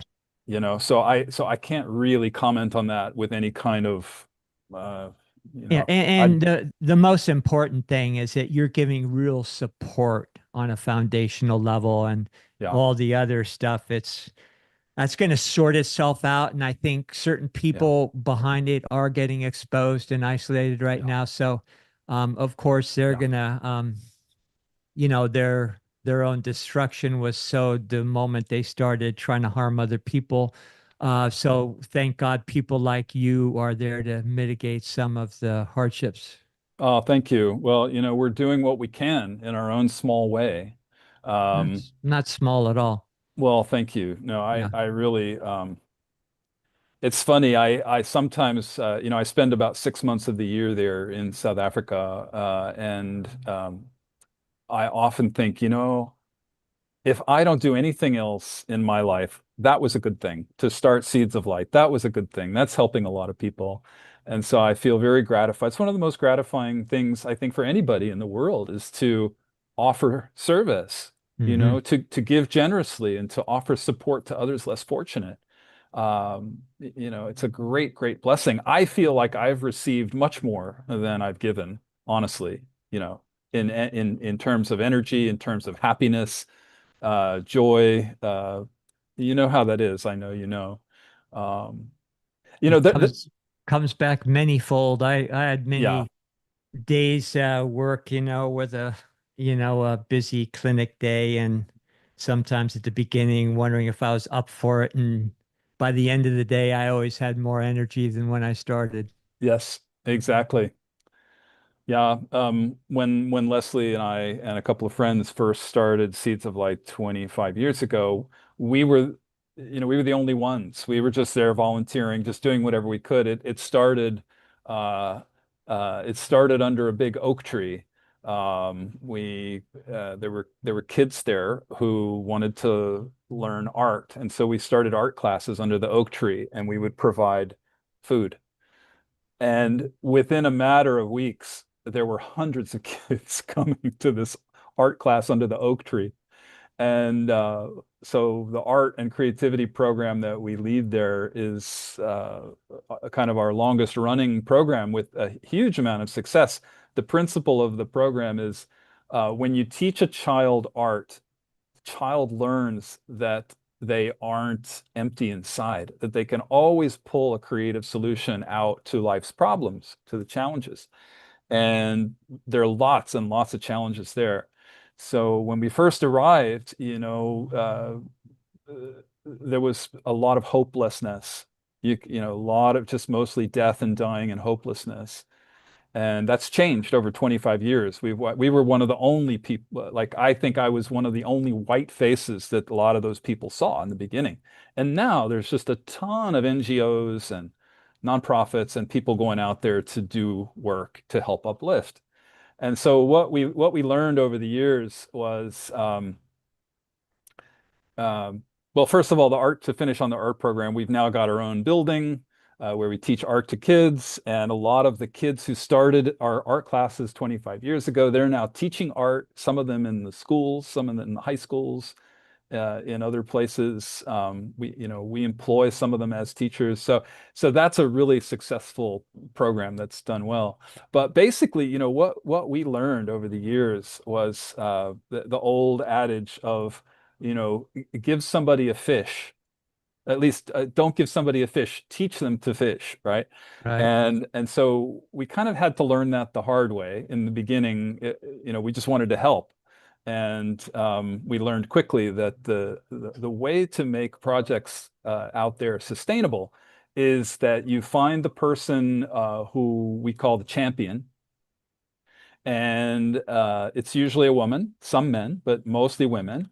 So I can't really comment on that with any kind of uh, you Yeah, know, I and the most important thing is that you're giving real support on a foundational level, and yeah, all the other stuff, that's going to sort itself out. And I think certain yeah, people behind it are getting exposed and isolated right yeah, now. So, of course, they're yeah. gonna, their own destruction was sowed the moment they started trying to harm other people. So thank God people like you are there to mitigate some of the hardships. Oh, thank you. Well, we're doing what we can in our own small way. Um, That's not small at all. well, thank you. No, I Yeah. I really it's funny. I sometimes, I spend about 6 months of the year there in South Africa, and I often think, if I don't do anything else in my life, that was a good thing. To start Seeds of Light, that was a good thing. That's helping a lot of people. And so I feel very gratified. It's one of the most gratifying things I think for anybody in the world is to offer service, Hmm. to give generously and to offer support to others less fortunate. It's a great, great blessing. I feel like I've received much more than I've given, honestly, in terms of energy, in terms of happiness, joy. You know how that is. I know you know. Um, It that comes back manyfold. I had yeah, many days work, with a busy clinic day, and sometimes at the beginning wondering if I was up for it. And by the end of the day, I always had more energy than when I started. yes, exactly. Yeah, when Leslie and I and a couple of friends first started Seeds of Light 25 years ago, we were, we were the only ones. We were just there volunteering, just doing whatever we could. Uh, it started under a big oak tree. There were kids there who wanted to learn art, and so we started art classes under the oak tree, and we would provide food. And within a matter of weeks, there were hundreds of kids coming to this art class under the oak tree. And so the art and creativity program that we lead there is kind of our longest running program with a huge amount of success. The principle of the program is when you teach a child art, the child learns that they aren't empty inside, that they can always pull a creative solution out to life's problems, to the challenges. And there are lots and lots of challenges there. So when we first arrived, there was a lot of hopelessness. A lot of just mostly death and dying and hopelessness. And that's changed over 25 years. We were one of the only people, like I think I was one of the only white faces that a lot of those people saw in the beginning. And now there's just a ton of NGOs and nonprofits and people going out there to do work to help uplift. And so what we learned over the years was well, first of all, to finish on the art program, we've now got our own building where we teach art to kids. And a lot of the kids who started our art classes 25 years ago, they're now teaching art, some of them in the schools, some of them in the high schools, in other places. We employ some of them as teachers. So that's a really successful program that's done well. But basically, what we learned over the years was the old adage of, give somebody a fish. At least don't give somebody a fish, teach them to fish, right? Right. And so we kind of had to learn that the hard way. In the beginning, we just wanted to help. And we learned quickly that the way to make projects out there sustainable is that you find the person who we call the champion, and it's usually a woman, some men, but mostly women.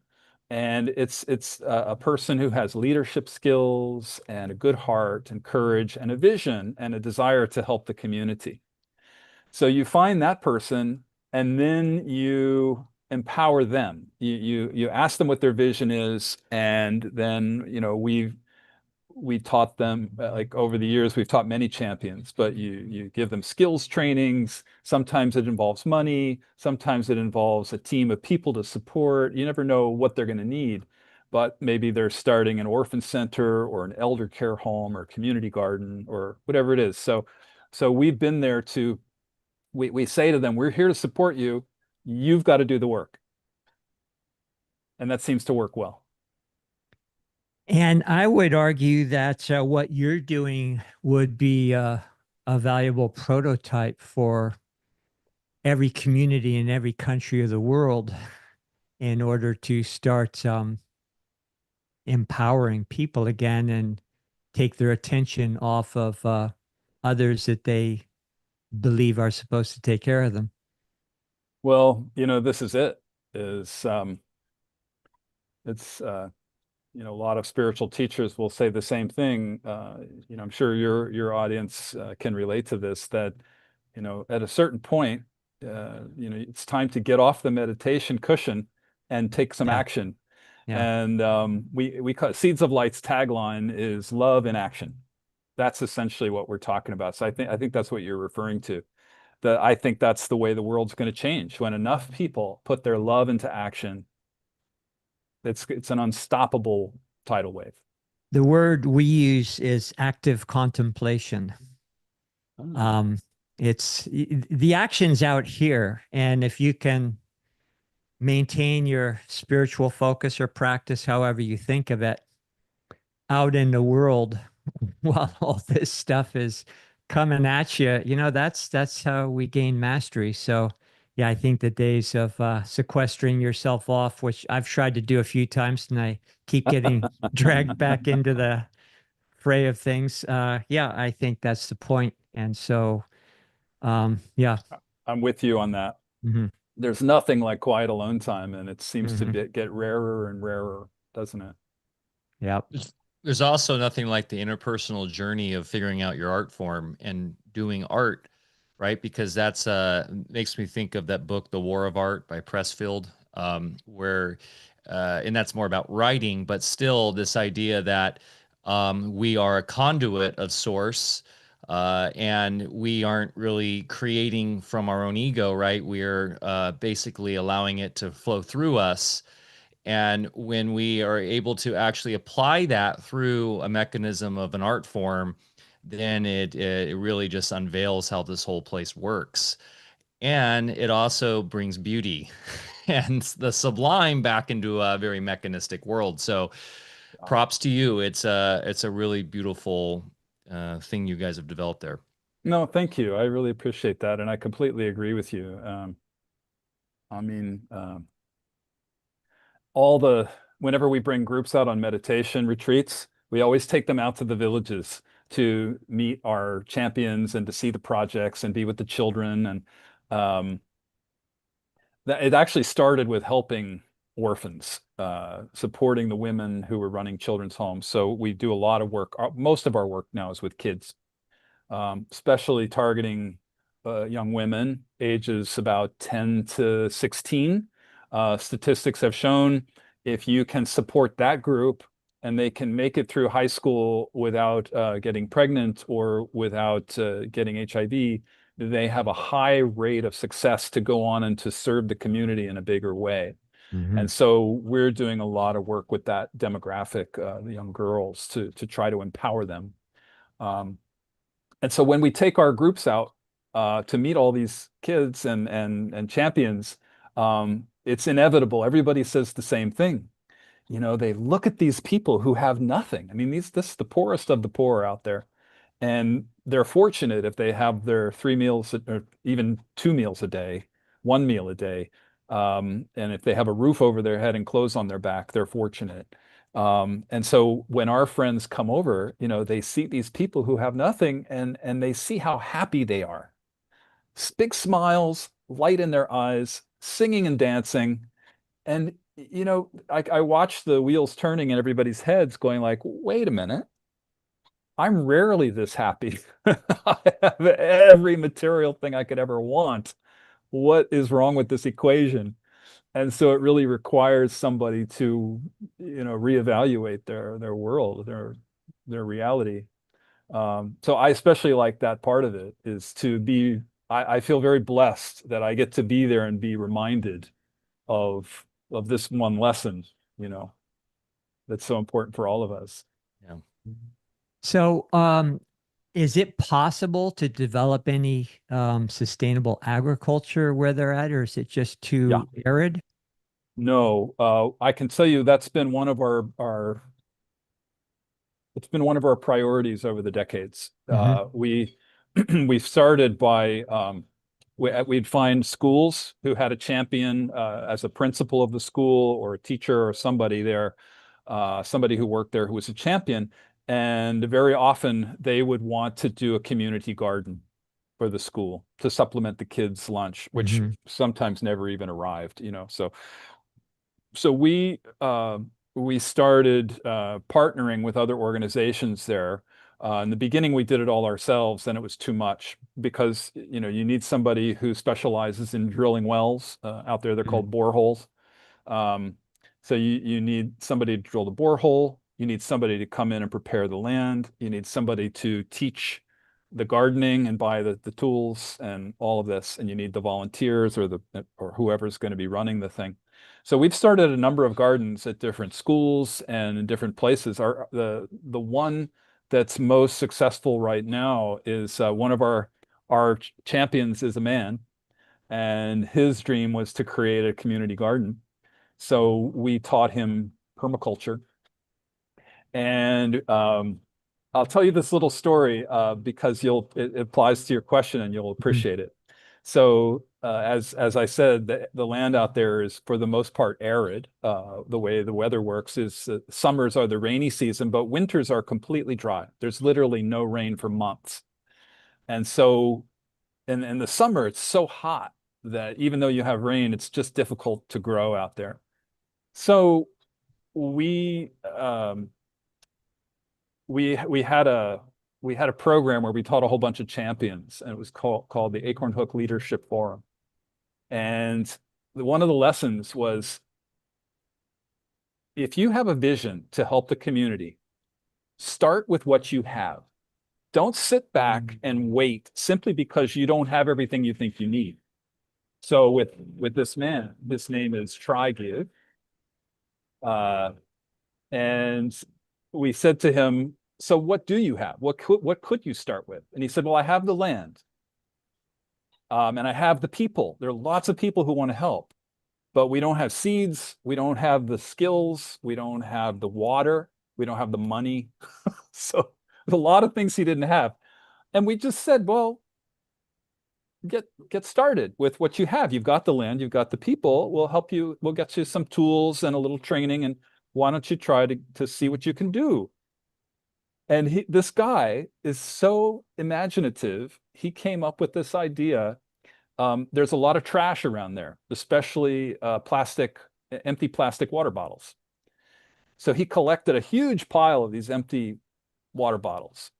And it's a person who has leadership skills and a good heart and courage and a vision and a desire to help the community. So you find that person, and then you empower them. You ask them what their vision is, and then we taught them, like over the years we've taught many champions, but you give them skills trainings. Sometimes it involves money, sometimes it involves a team of people to support. You never know what they're going to need, but maybe they're starting an orphan center or an elder care home or community garden or whatever it is. So we've been there to we say to them, we're here to support you, you've got to do the work. And that seems to work well. And I would argue that what you're doing would be a valuable prototype for every community in every country of the world in order to start empowering people again and take their attention off of others that they believe are supposed to take care of them. Well, this is it, is it's a lot of spiritual teachers will say the same thing. I'm sure your audience can relate to this, that, at a certain point, it's time to get off the meditation cushion and take some Yeah, action. yeah. And we call Seeds of Light's tagline is love in action. That's essentially what we're talking about. So I think that's what you're referring to. I think that's the way the world's going to change when enough people put their love into action. It's an unstoppable tidal wave. The word we use is active contemplation. Oh, Um, it's the action's out here, and if you can maintain your spiritual focus or practice, however you think of it, out in the world while all this stuff is coming at you, that's how we gain mastery. So, yeah, I think the days of sequestering yourself off, which I've tried to do a few times, and I keep getting dragged back into the fray of things. Yeah, I think that's the point. And so, yeah. I'm with you on that. Hmm. There's nothing like quiet alone time, and it seems to Hmm. get rarer and rarer, doesn't it? Yep. There's also nothing like the interpersonal journey of figuring out your art form and doing art, right? Because that's makes me think of that book, The War of Art by Pressfield, where and that's more about writing, but still this idea that we are a conduit of source. And we aren't really creating from our own ego, right? We're basically allowing it to flow through us, and when we are able to actually apply that through a mechanism of an art form, then it really just unveils how this whole place works. And it also brings beauty and the sublime back into a very mechanistic world. So props to you. It's a really beautiful thing you guys have developed there. No, thank you. I really appreciate that, and I completely agree with you. I mean, all the whenever we bring groups out on meditation retreats, we always take them out to the villages to meet our champions and to see the projects and be with the children. And um, that it actually started with helping orphans, supporting the women who were running children's homes. So we do a lot of work. Most of our work now is with kids, especially targeting young women ages about 10 to 16. Statistics have shown if you can support that group and they can make it through high school without getting pregnant or without getting HIV, they have a high rate of success to go on and to serve the community in a bigger way. Hmm. And so we're doing a lot of work with that demographic, the young girls, to try to empower them. Um, and so when we take our groups out to meet all these kids and champions, it's inevitable. Everybody says the same thing. You know, they look at these people who have nothing. I mean, this is the poorest of the poor out there, and they're fortunate if they have their 3 meals or even 2 meals a day, 1 meal a day. And if they have a roof over their head and clothes on their back, they're fortunate. And so when our friends come over, you know, they see these people who have nothing and they see how happy they are. Big smiles, light in their eyes, singing and dancing. And, you know, I watch the wheels turning in everybody's heads going like, wait a minute. I'm rarely this happy. I have every material thing I could ever want. What is wrong with this equation? And so it really requires somebody to, you know, reevaluate their world, their reality. So I especially like that part of it is to be. I feel very blessed that I get to be there and be reminded of this one lesson, you know, that's so important for all of us. Yeah. So, is it possible to develop any sustainable agriculture where they're at, or is it just Yeah. too arid? No, I can tell you that's been one of our it's been one of our priorities over the decades. Hmm. We we started by we'd find schools who had a champion as a principal of the school or a teacher or somebody there, somebody who worked there who was a champion, and very often they would want to do a community garden for the school to supplement the kids' lunch, which Hmm. sometimes never even arrived, you know. So we started partnering with other organizations there. In the beginning, we did it all ourselves, then it was too much because you know you need somebody who specializes in drilling wells out there. They're called boreholes. Um, so you need somebody to drill the borehole. You need somebody to come in and prepare the land. You need somebody to teach the gardening and buy the tools and all of this. And you need the volunteers or the or whoever's going to be running the thing. So we've started a number of gardens at different schools and in different places. The one that's most successful right now is one of our champions is a man, and his dream was to create a community garden. So we taught him permaculture. And I'll tell you this little story because it applies to your question and you'll Mhm. appreciate it. So as I said, the land out there is for the most part arid. The way the weather works is summers are the rainy season, but winters are completely dry. There's literally no rain for months. And so in the summer, it's so hot that even though you have rain, it's just difficult to grow out there. So we we had a program where we taught a whole bunch of champions, and it was called the Acorn Hook Leadership Forum. And one of the lessons was, if you have a vision to help the community, start with what you have. Don't sit back and wait simply because you don't have everything you think you need. So with this man, his name is Try Give. And we said to him, so what do you have? What could you start with? And he said, well, I have the land. And I have the people. There are lots of people who want to help, but we don't have seeds. We don't have the skills. We don't have the water. We don't have the money. So there's a lot of things he didn't have. And we just said, well, get started with what you have. You've got the land, you've got the people. We'll help you. We'll get you some tools and a little training. And why don't you try to see what you can do? And this guy is so imaginative. He came up with this idea. There's a lot of trash around there, especially empty plastic water bottles. So he collected a huge pile of these empty water bottles.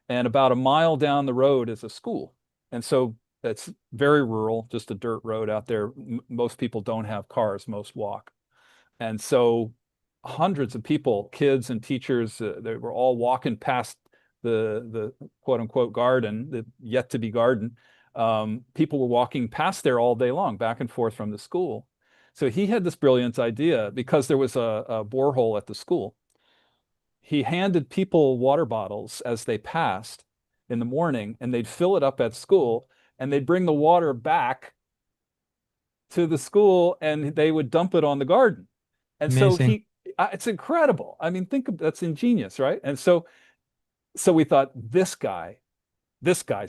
And about a mile down the road is a school. And so it's very rural, just a dirt road out there. Most people don't have cars, most walk. And so hundreds of people, kids and teachers, they were all walking past the quote unquote garden, the yet to be garden. People were walking past there all day long, back and forth from the school. So he had this brilliant idea because there was a borehole at the school. He handed people water bottles as they passed in the morning, and they'd fill it up at school, and they'd bring the water back to the school, and they would dump it on the garden. And so Amazing. it's incredible. I mean, that's ingenious, right? And so we thought, this guy's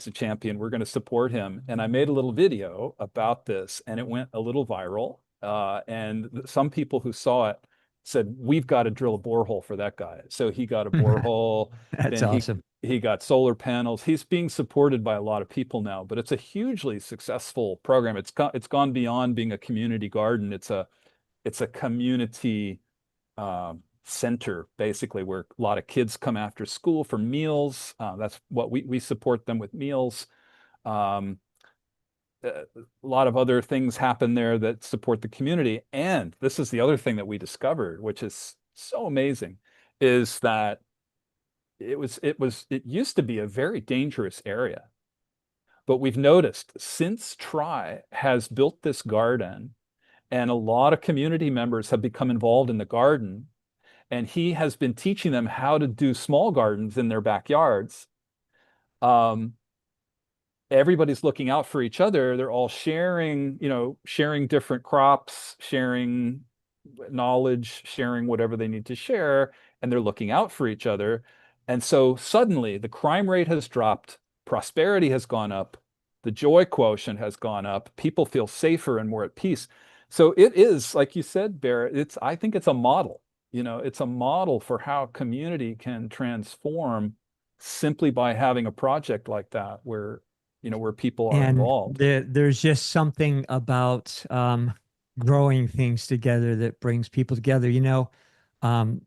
a champion. We're going to support him. And I made a little video about this, and it went a little viral. And some people who saw it said, we've got to drill a borehole for that guy. So he got a borehole. That's Then awesome. he got solar panels. He's being supported by a lot of people now, but it's a hugely successful program. It's gone beyond being a community garden. It's a community center, basically, where a lot of kids come after school for meals. That's what we support them with meals. A lot of other things happen there that support the community. And this is the other thing that we discovered, which is so amazing, is that it used to be a very dangerous area. But we've noticed since Try has built this garden, and a lot of community members have become involved in the garden, and he has been teaching them how to do small gardens in their backyards. Um, Everybody's looking out for each other. They're all sharing different crops, sharing knowledge, sharing whatever they need to share, and they're looking out for each other. And so suddenly the crime rate has dropped, prosperity has gone up, the joy quotient has gone up, people feel safer and more at peace. So it is, like you said, Barrett, I think it's a model. It's a model for how community can transform simply by having a project like that where people are And involved. there's just something about growing things together that brings people together. Um,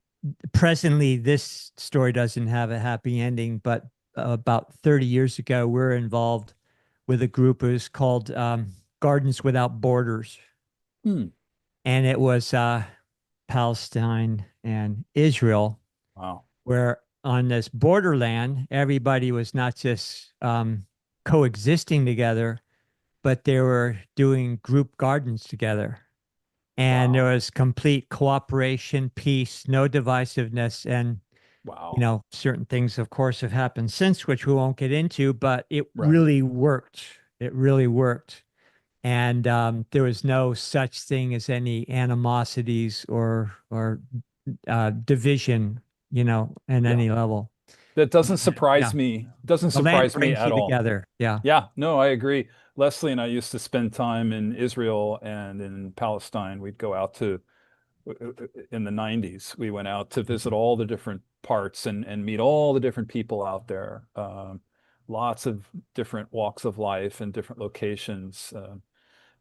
presently, this story doesn't have a happy ending, but about 30 years ago, we're involved with a group. It was called Gardens Without Borders. Hmm. And it was Palestine and Israel, Wow. where on this borderland, everybody was not just coexisting together, but they were doing group gardens together. and there Wow. was complete cooperation, peace, no divisiveness, and Wow. certain things, of course, have happened since, which we won't get into, but it Right. really worked. It really worked. And there was no such thing as any animosities or division, in Yeah. any level. That doesn't Yeah, surprise me. Doesn't the land surprise me brings at you all. together. Yeah. Yeah, no, I agree. Leslie and I used to spend time in Israel and in Palestine. We'd go out to in the 90s. We went out to visit all the different parts and meet all the different people out there. Lots of different walks of life and different locations.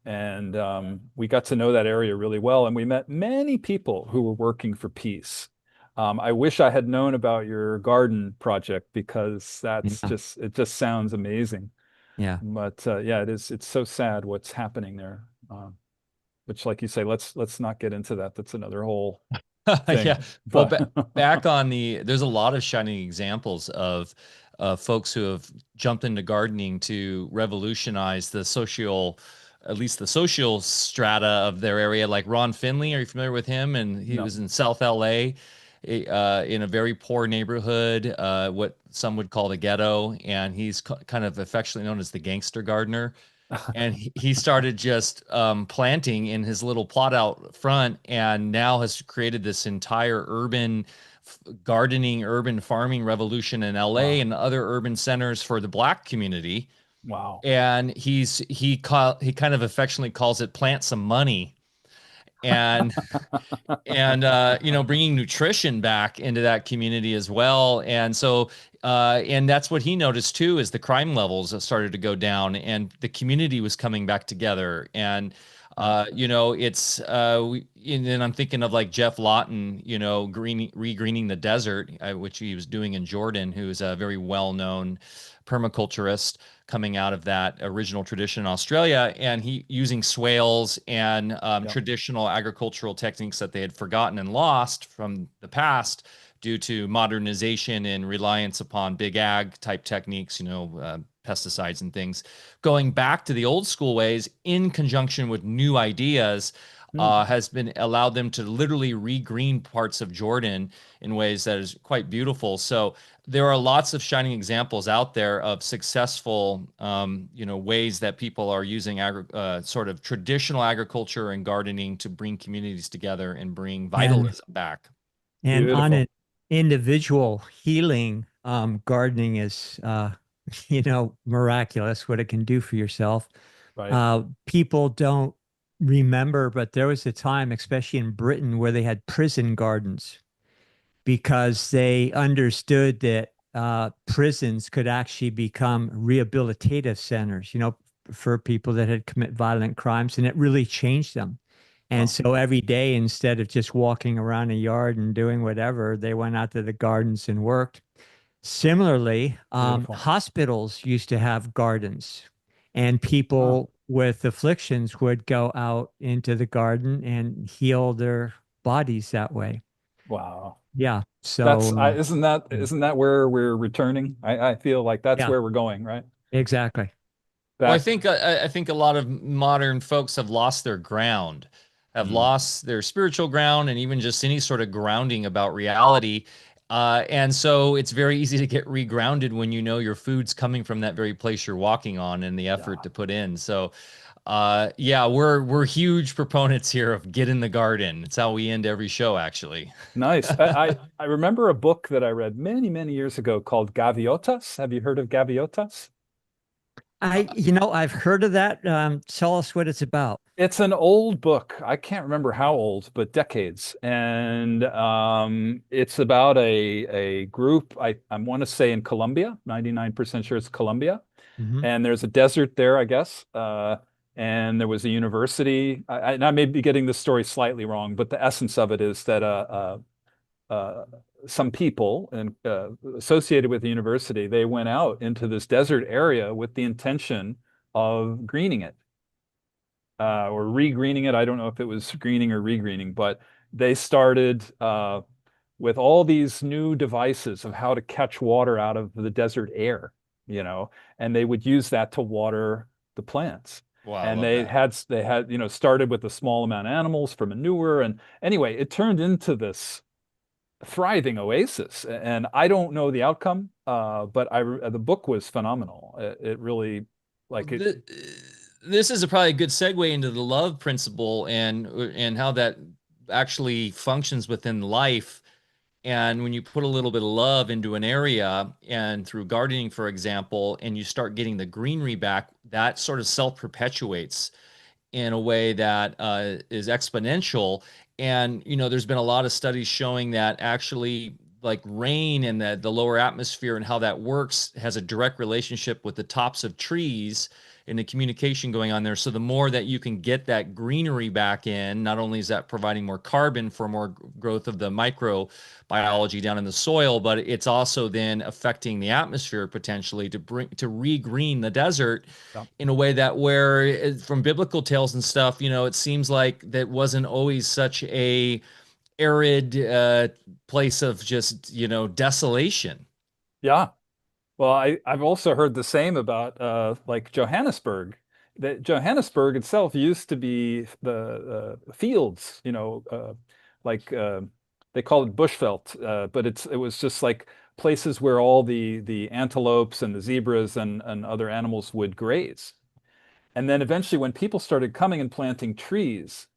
And we got to know that area really well. And we met many people who were working for peace. I wish I had known about your garden project because Yeah. it just sounds amazing. Yeah. But yeah, it's so sad what's happening there. Which, like you say, let's not get into that. That's another whole Yeah. thing. Well, But back on there's a lot of shining examples of folks who have jumped into gardening to revolutionize at least the social strata of their area. Like Ron Finley, are you familiar with him? And he no. was in South LA, in a very poor neighborhood, what some would call the ghetto. And he's kind of affectionately known as the gangster gardener, and he started just planting in his little plot out front, and now has created this entire urban gardening, urban farming revolution in LA Wow. and other urban centers for the Black community. Wow. And he kind of affectionately calls it "plant some money." And bringing nutrition back into that community as well. And so and that's what he noticed too, is the crime levels started to go down and the community was coming back together. And Yeah. it's and then I'm thinking of like Jeff Lawton, regreening the desert, which he was doing in Jordan, who is a very well-known permaculturist coming out of that original tradition in Australia, and he using swales and Yeah. traditional agricultural techniques that they had forgotten and lost from the past due to modernization and reliance upon big ag type techniques, pesticides and things, going back to the old school ways in conjunction with new ideas. Hmm. Has been allowed them to literally regreen parts of Jordan in ways that is quite beautiful. So there are lots of shining examples out there of successful, ways that people are using sort of traditional agriculture and gardening to bring communities together and bring And vitalism back. and on Beautiful. an individual healing, gardening is miraculous what it can do for yourself. Right. People don't remember, but there was a time, especially in Britain, where they had prison gardens because they understood that prisons could actually become rehabilitative centers, for people that had commit violent crimes, and it really changed them. And Wow. so every day, instead of just walking around a yard and doing whatever, they went out to the gardens and worked. Similarly, Beautiful. hospitals used to have gardens, and Huh. people with afflictions would go out into the garden and heal their bodies that way. Wow. Yeah. That's So, isn't that where we're returning? I feel like that's yeah, where we're going, right? exactly. Well, I Back. think I think a lot of modern folks have lost their ground, have Mm, lost their spiritual ground, and even just any sort of grounding about reality. And so it's very easy to get regrounded when you know your food's coming from that very place you're walking on and the effort yeah. to put in. So, yeah, we're huge proponents here of get in the garden. It's how we end every show, actually. Nice. I remember a book that I read many, many years ago called Gaviotas. Have you heard of Gaviotas? I've heard of that. Tell us what it's about. It's an old book. I can't remember how old, but decades. And it's about a group, I want to say in Colombia, 99% sure it's Colombia. Hmm. And there's a desert there, I guess. And there was a university. And I may be getting this story slightly wrong, but the essence of it is that uh, some people associated with the university, they went out into this desert area with the intention of greening it or re-greening it. I don't know if it was greening or re-greening, but they started with all these new devices of how to catch water out of the desert air, and they would use that to water the plants. Wow, I And love that. they had, started with a small amount of animals for manure. And anyway, it turned into this thriving oasis. And I don't know the outcome, but the book was phenomenal. It really, Well, like it. this is probably a good segue into the love principle and how that actually functions within life. And when you put a little bit of love into an area and through gardening, for example, and you start getting the greenery back, that sort of self-perpetuates in a way that is exponential. And there's been a lot of studies showing that actually, like rain and the lower atmosphere and how that works has a direct relationship with the tops of trees and the communication going on there. So the more that you can get that greenery back in, not only is that providing more carbon for more growth of the microbiology down in the soil, but it's also then affecting the atmosphere potentially to regreen the desert Yeah. in a way that where from biblical tales and stuff, it seems like that wasn't always such a arid place of just, desolation. Yeah. Well, I've also heard the same about like Johannesburg. That Johannesburg itself used to be the fields, like they call it bushveld, but it was just like places where all the antelopes and the zebras and other animals would graze. And then eventually, when people started coming and planting trees,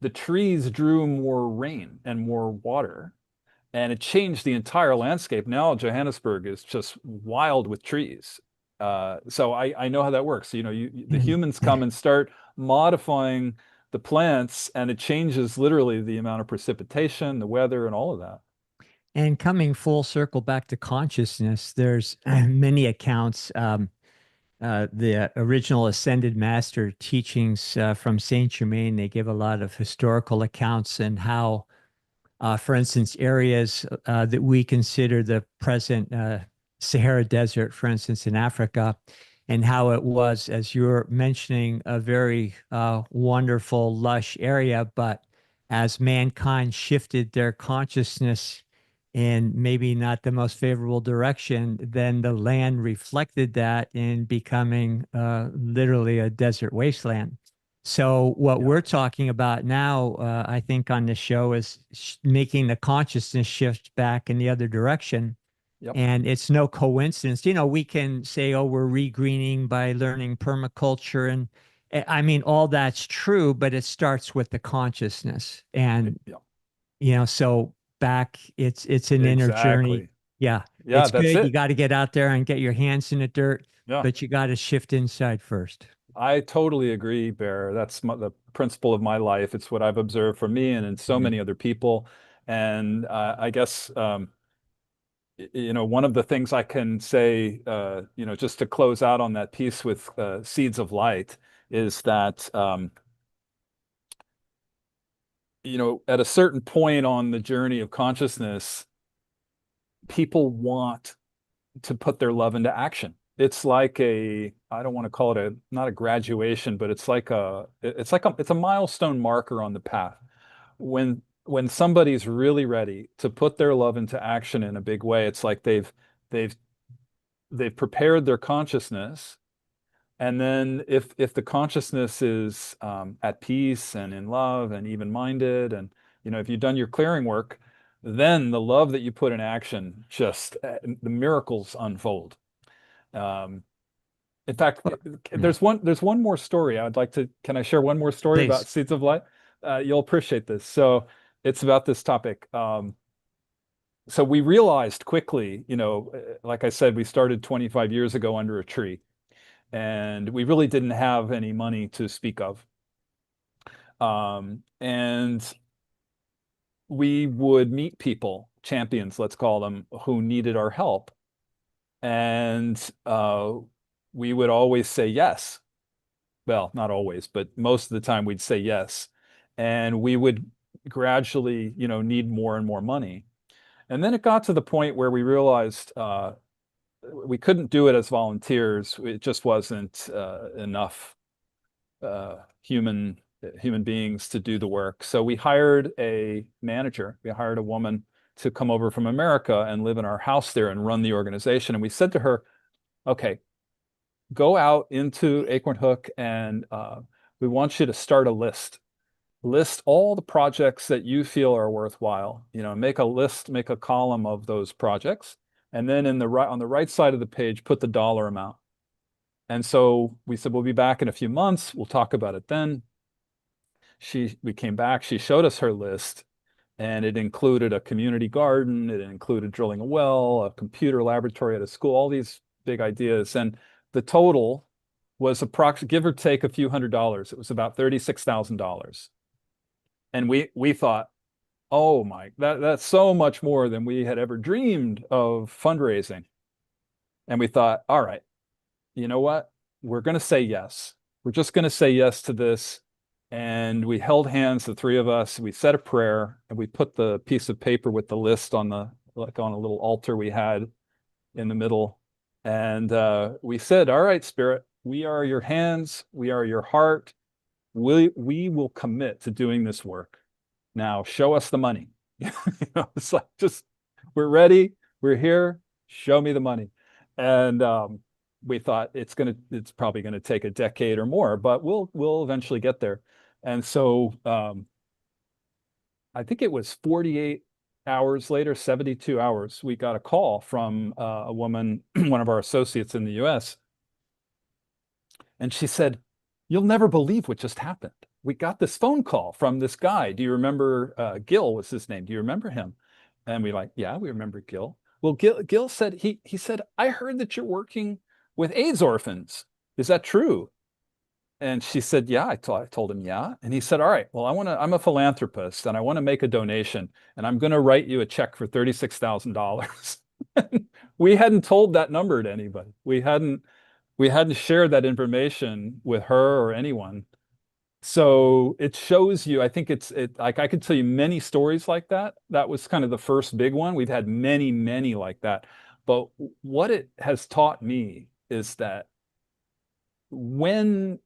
the trees drew more rain and more water, and it changed the entire landscape. Now Johannesburg is just wild with trees. So I know how that works. The And, humans come and start modifying the plants, and it changes literally the amount of precipitation, the weather, and all of that. and coming full circle back to consciousness, there's many accounts. The original Ascended Master teachings from Saint Germain, they give a lot of historical accounts and how for instance, areas that we consider the present Sahara Desert, for instance, in Africa, and how it was, as you're mentioning, a very wonderful, lush area. But as mankind shifted their consciousness in maybe not the most favorable direction, then the land reflected that in becoming literally a desert wasteland. So what Yeah. we're talking about now, I think on this show is making the consciousness shift back in the other direction. Yep. And it's no coincidence. We can say, oh, we're regreening by learning permaculture. And I mean, all that's true, but it starts with the consciousness. And, Yeah. so back, it's an inner journey. Exactly. Yeah, Yeah, it's that's good. You it. got to get out there and get your hands in the dirt, Yeah. but you got to shift inside first. I totally agree, Bear. That's the principle of my life. It's what I've observed from me and in so Mhm. many other people. And I guess, one of the things I can say, just to close out on that piece with Seeds of Light is that, at a certain point on the journey of consciousness, people want to put their love into action. It's like I don't want to call it not a graduation, but it's a milestone marker on the path. When somebody's really ready to put their love into action in a big way, it's like they've they've prepared their consciousness. And then if the consciousness is at peace and in love and even-minded, and if you've done your clearing work, then the love that you put in action, just the miracles unfold. Um, in fact, Yeah. there's one more story I'd like to. Can I share one more story about Please. Seeds of Light? You'll appreciate this. So it's about this topic. So we realized quickly, like I said, we started 25 years ago under a tree, and we really didn't have any money to speak of. And we would meet people, champions, let's call them, who needed our help. And we would always say yes. Well, not always, but most of the time we'd say yes. And we would gradually, need more and more money. And then it got to the point where we realized we couldn't do it as volunteers. It just wasn't enough human beings to do the work. So we hired a manager. We hired a woman to come over from America and live in our house there and run the organization. And we said to her, okay, go out into Acorn Hook and we want you to start a list. List all the projects that you feel are worthwhile. Make a list, make a column of those projects, and then on the right side of the page, put the dollar amount. And so we said, we'll be back in a few months. We'll talk about it then. We came back, she showed us her list, and it included a community garden, it included drilling a well, a computer laboratory at a school, all these big ideas. And the total was approximately, give or take a few $100s. It was about $36,000. And we thought, oh my, that's so much more than we had ever dreamed of fundraising. And we thought, all right, you know what? We're going to say yes. We're just going to say yes to this. And we held hands, the three of us. We said a prayer, and we put the piece of paper with the list on a little altar we had in the middle. And we said, all right, Spirit, we are your hands. We are your heart. We will commit to doing this work. Now show us the money. It's like, just, we're ready. We're here. Show me the money. And we thought it's probably gonna take a decade or more, but we'll eventually get there. And so I think it was 48 hours later, 72 hours, we got a call from a woman, one of our associates in the US. And she said, you'll never believe what just happened. We got this phone call from this guy. Do you remember Gil was his name? Do you remember him? And we like, yeah, we remember Gil. Well, Gil said, he said, I heard that you're working with AIDS orphans. Is that true? And she said, yeah. I told him, yeah. And he said, all right, well, I'm a philanthropist and I want to make a donation and I'm going to write you a check for $36,000. We hadn't told that number to anybody. We hadn't shared that information with her or anyone. So it shows you, I think like I could tell you many stories like that. That was kind of the first big one. We've had many, many like that. But what it has taught me is that when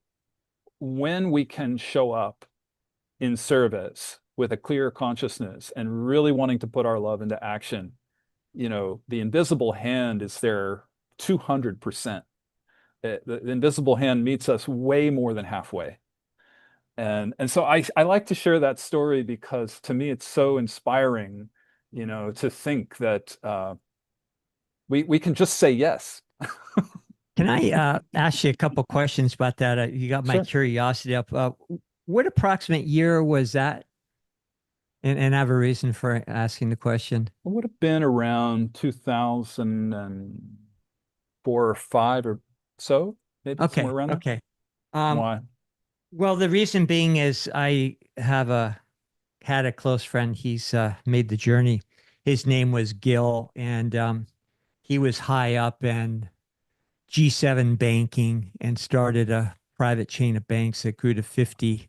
we can show up in service with a clear consciousness and really wanting to put our love into action, the invisible hand is there 200%. The invisible hand meets us way more than halfway. And so I like to share that story because to me it's so inspiring, to think that we can just say yes. Can I ask you a couple questions about that? You got my Sure. curiosity up. What approximate year was that? And I have a reason for asking the question. It would have been around 2004 or 5 or so, maybe somewhere Okay, around there. okay. Why? Well, the reason being is I had a close friend. He's made the journey. His name was Gil, and he was high up in G7 banking and started a private chain of banks that grew to 50.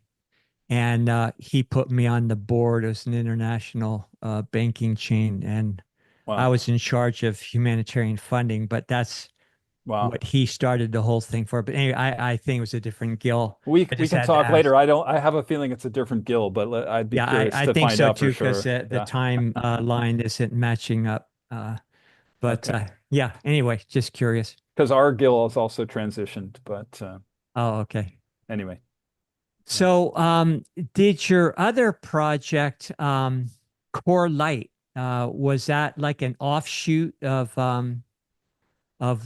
And he put me on the board as an international banking chain. And I Wow. was in charge of humanitarian funding, but that's Wow. what he started the whole thing for. But anyway, I think it was a different Gil. We I we just can had to talk ask. later. I have a feeling it's a different Gil, but I'd be Yeah, curious I to think find so out for too, because sure. the Yeah. time line isn't matching up. But Okay. yeah, anyway, just curious. Because our Gil has also transitioned, but Oh, okay. anyway. Yeah. So, did your other project, Core Light, was that like an offshoot of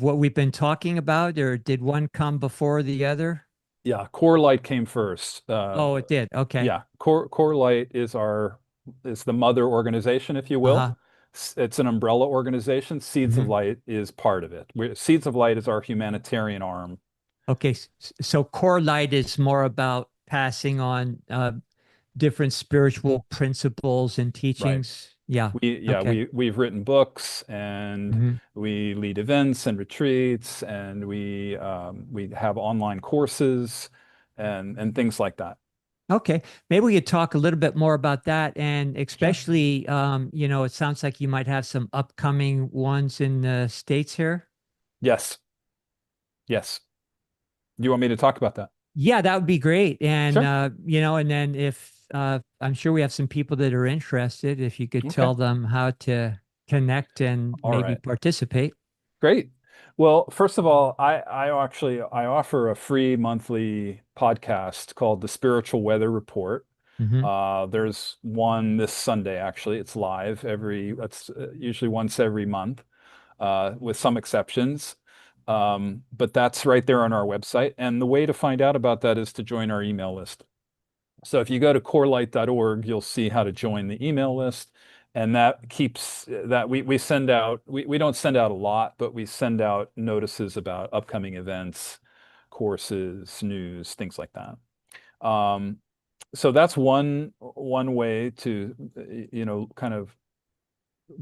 what we've been talking about, or did one come before the other? Yeah, Core Light came first. Oh, it did. Okay. Yeah, Core Light is the mother organization, if you will. Uh-huh. It's an umbrella organization. Seeds of Hmm. Light is part of it. Seeds of Light is our humanitarian arm. Okay. So Core Light is more about passing on different spiritual principles and Right. teachings. Yeah. Yeah, Okay. we've written books and Hmm. we lead events and retreats and we have online courses and things like that. Okay. Maybe we could talk a little bit more about that. And Sure. especially, it sounds like you might have some upcoming ones in the States here. Yes. Yes. You want me to talk about that? Yeah, that would be great. And, Sure. and then if I'm sure we have some people that are interested, if you could Okay. tell them how to connect and All maybe right. participate. Great. Well, first of all, I offer a free monthly podcast called the Spiritual Weather Report. Hmm. There's one this Sunday, actually. It's live it's usually once every month, with some exceptions. But that's right there on our website. And the way to find out about that is to join our email list. So if you go to corelight.org, you'll see how to join the email list. And that keeps that we send out, we don't send out a lot, but we send out notices about upcoming events, courses, news, things like that. Um, so that's one way to, kind of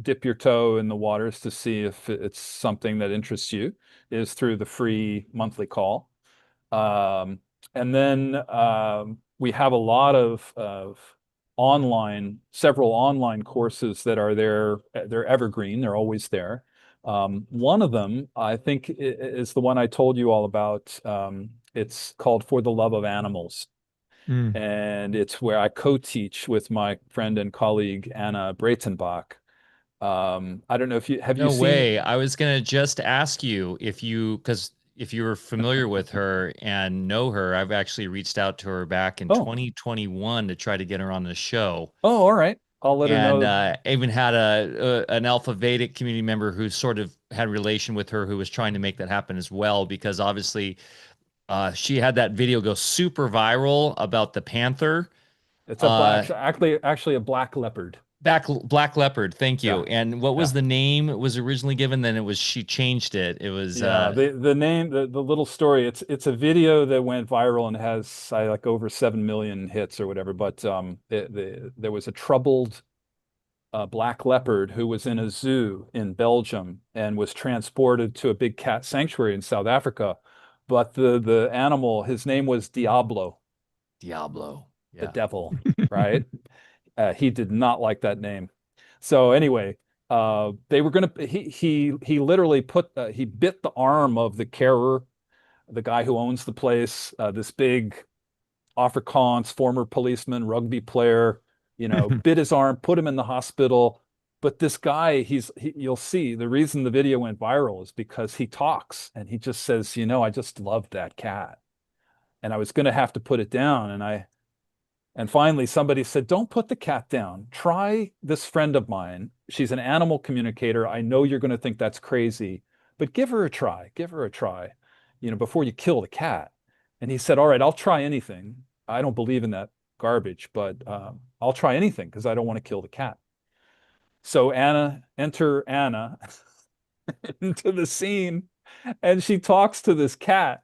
dip your toe in the waters to see if it's something that interests you, is through the free monthly call. Um, and then we have a lot of several online courses that are there. They're evergreen. They're always there. One of them, I think, is the one I told you all about. It's called For the Love of Animals. Mm. And it's where I co-teach with my friend and colleague, Anna Breitenbach. I don't know if have you No seen? way. I was gonna just ask you because if you were familiar with her and know her, I've actually reached out to her back in Oh, 2021 to try to get her on the show. oh, all right. I'll let her And know. even had an Alpha Vedic community member who sort of had relation with her who was trying to make that happen as well, because obviously she had that video go super viral about the panther. It's a Uh, actually a black leopard. Black Leopard, thank Yeah, you. And what was yeah, the name it was originally given? Then it was she changed it. It was yeah. The name, the little story. It's a video that went viral and has like over 7 million hits or whatever. But there was a troubled black leopard who was in a zoo in Belgium and was transported to a big cat sanctuary in South Africa. But the animal, his name was Diablo, Diablo. the Yeah. devil, right? He did not like that name. So anyway, they were gonna. He literally he bit the arm of the carer, the guy who owns the place. This big Afrikaans former policeman, rugby player, bit his arm, put him in the hospital. But this guy, you'll see the reason the video went viral is because he talks and he just says, I just loved that cat, and I was gonna have to put it down, and finally, somebody said, "Don't put the cat down. Try this friend of mine. She's an animal communicator. I know you're going to think that's crazy, but give her a try. Give her a try, before you kill the cat." And he said, "All right, I'll try anything. I don't believe in that garbage, but I'll try anything because I don't want to kill the cat." So enter Anna into the scene, and she talks to this cat.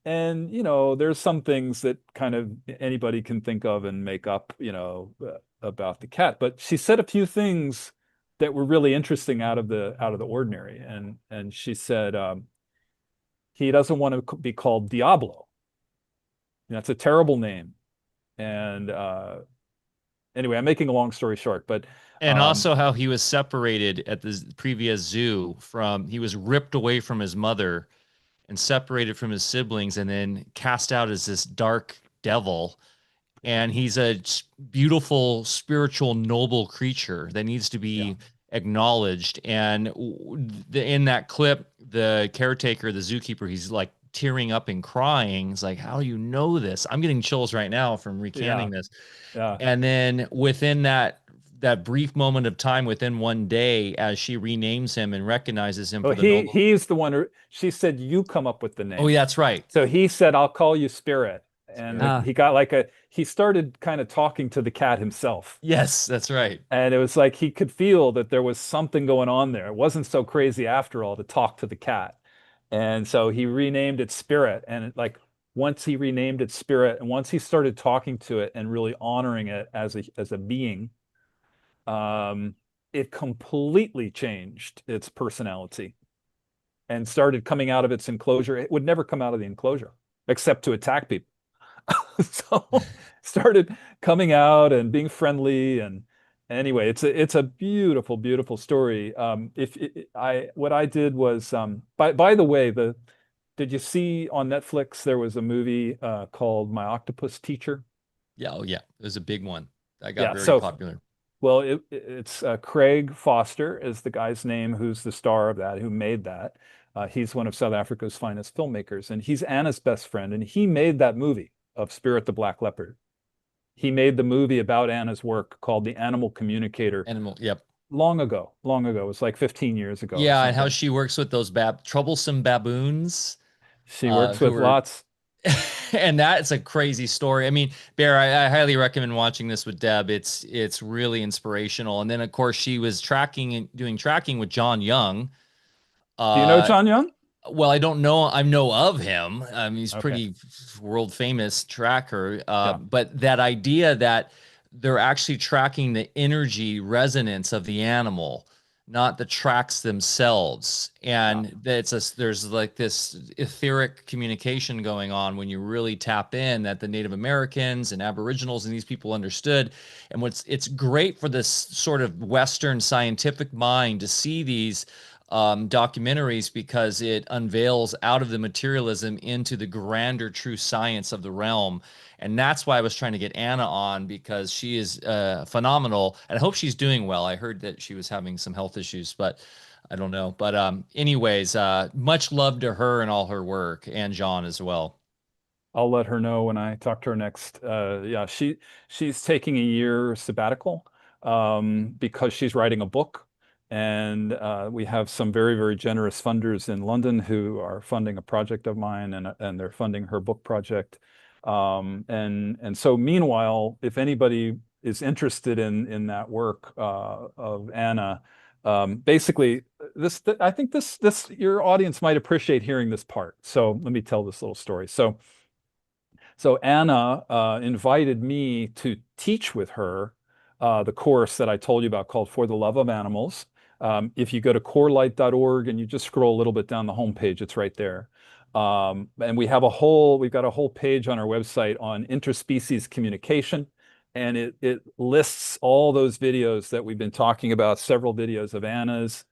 And, there's some things that kind of anybody can think of and make up, about the cat. But she said a few things that were really interesting out of the ordinary. And she said, he doesn't want to be called Diablo. That's a terrible name. And anyway, I'm making a long story short, but And um, also how he was separated at the previous zoo he was ripped away from his mother and separated from his siblings and then cast out as this dark devil. And he's a beautiful, spiritual, noble creature that needs to yeah, be acknowledged. And in that clip, the caretaker, the zookeeper, he's like tearing up and crying. He's like, "How do you know this?" I'm getting chills right now from yeah, recanting this. yeah. And then within that brief moment of time, within one day, as she renames him and recognizes him Oh, for the noble. he's the one who she said you come up with the Oh, name. yeah, that's right. So he said, "I'll call you Spirit." And Spirit. Ah, he got he started kind of talking to the cat himself. Yes, that's right. And it was like he could feel that there was something going on there. It wasn't so crazy after all to talk to the cat. And so he renamed it Spirit. And once he renamed it Spirit, and once he started talking to it and really honoring it as a being, um, it completely changed its personality and started coming out of its enclosure. It would never come out of the enclosure except to attack people. So started coming out and being friendly. And anyway, it's a beautiful, beautiful story. If I what I did was, by the way, did you see on Netflix there was a movie called My Octopus Teacher? Yeah, oh yeah, it was a big one that got Yeah. very So, popular. well, it's Craig Foster is the guy's name who's the star of that, who made that. He's one of South Africa's finest filmmakers, and he's Anna's best friend. And he made that movie of Spirit the Black Leopard. He made the movie about Anna's work called The Animal Communicator Animal, yep. long ago, long ago. It was like 15 years ago or Yeah, and how something. she works with those troublesome baboons, She works who with are lots. and that's a crazy story. I mean, Bear, I highly recommend watching this with Deb. It's really inspirational. And then of course she was doing tracking with John Young. Do you know Uh, John Young? well, I don't know. I know of him. He's Okay. pretty world famous tracker. Yeah. But that idea that they're actually tracking the energy resonance of the animal, not the tracks themselves. Yeah. And there's like this etheric communication going on when you really tap in that the Native Americans and Aboriginals and these people understood. And it's great for this sort of Western scientific mind to see these documentaries because it unveils out of the materialism into the grander true science of the realm. And that's why I was trying to get Anna on, because she is phenomenal. And I hope she's doing well. I heard that she was having some health issues, but I don't know. But anyways, much love to her and all her work, and John as well. I'll let her know when I talk to her next. Yeah, she's taking a year sabbatical because she's writing a book, and we have some very, very generous funders in London who are funding a project of mine, and they're funding her book project. And so meanwhile, if anybody is interested in that work of Anna, basically I think this your audience might appreciate hearing this part. So let me tell this little story. So Anna invited me to teach with her the course that I told you about called For the Love of Animals. If you go to corelight.org and you just scroll a little bit down the homepage, it's right there. And we've got a whole page on our website on interspecies communication, and it lists all those videos that we've been talking about, several videos of Anna's,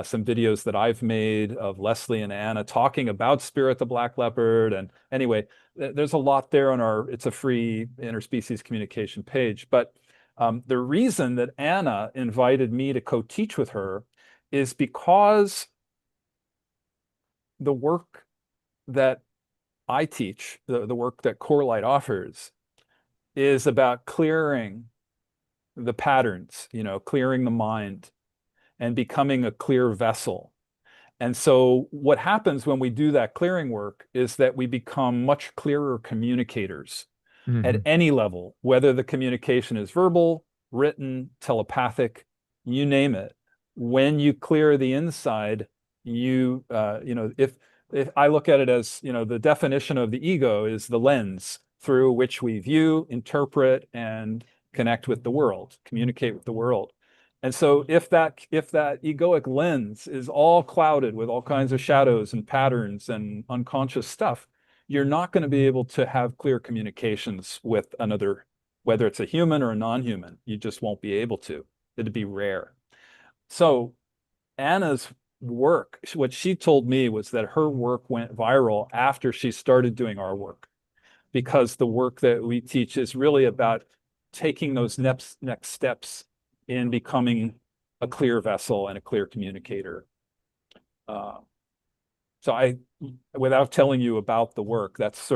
some videos that I've made of Leslie and Anna talking about Spirit the Black Leopard. And anyway, there's a lot there on it's a free interspecies communication page. But the reason that Anna invited me to co-teach with her is because the work that I teach, the work that Corelight offers, is about clearing the patterns, clearing the mind and becoming a clear vessel. And so what happens when we do that clearing work is that we become much clearer communicators at any level, whether the communication is verbal, written, telepathic, you name it. When you clear the inside, if I look at it as, the definition of the ego is the lens through which we view, interpret, and connect with the world, communicate with the world. And so if that egoic lens is all clouded with all kinds of shadows and patterns and unconscious stuff, you're not going to be able to have clear communications with another, whether it's a human or a non-human. You just won't be able to. It'd be rare. So Anna's work, what she told me was that her work went viral after she started doing our work, because the work that we teach is really about taking those next steps in becoming a clear vessel and a clear communicator. So without telling you about the work, that's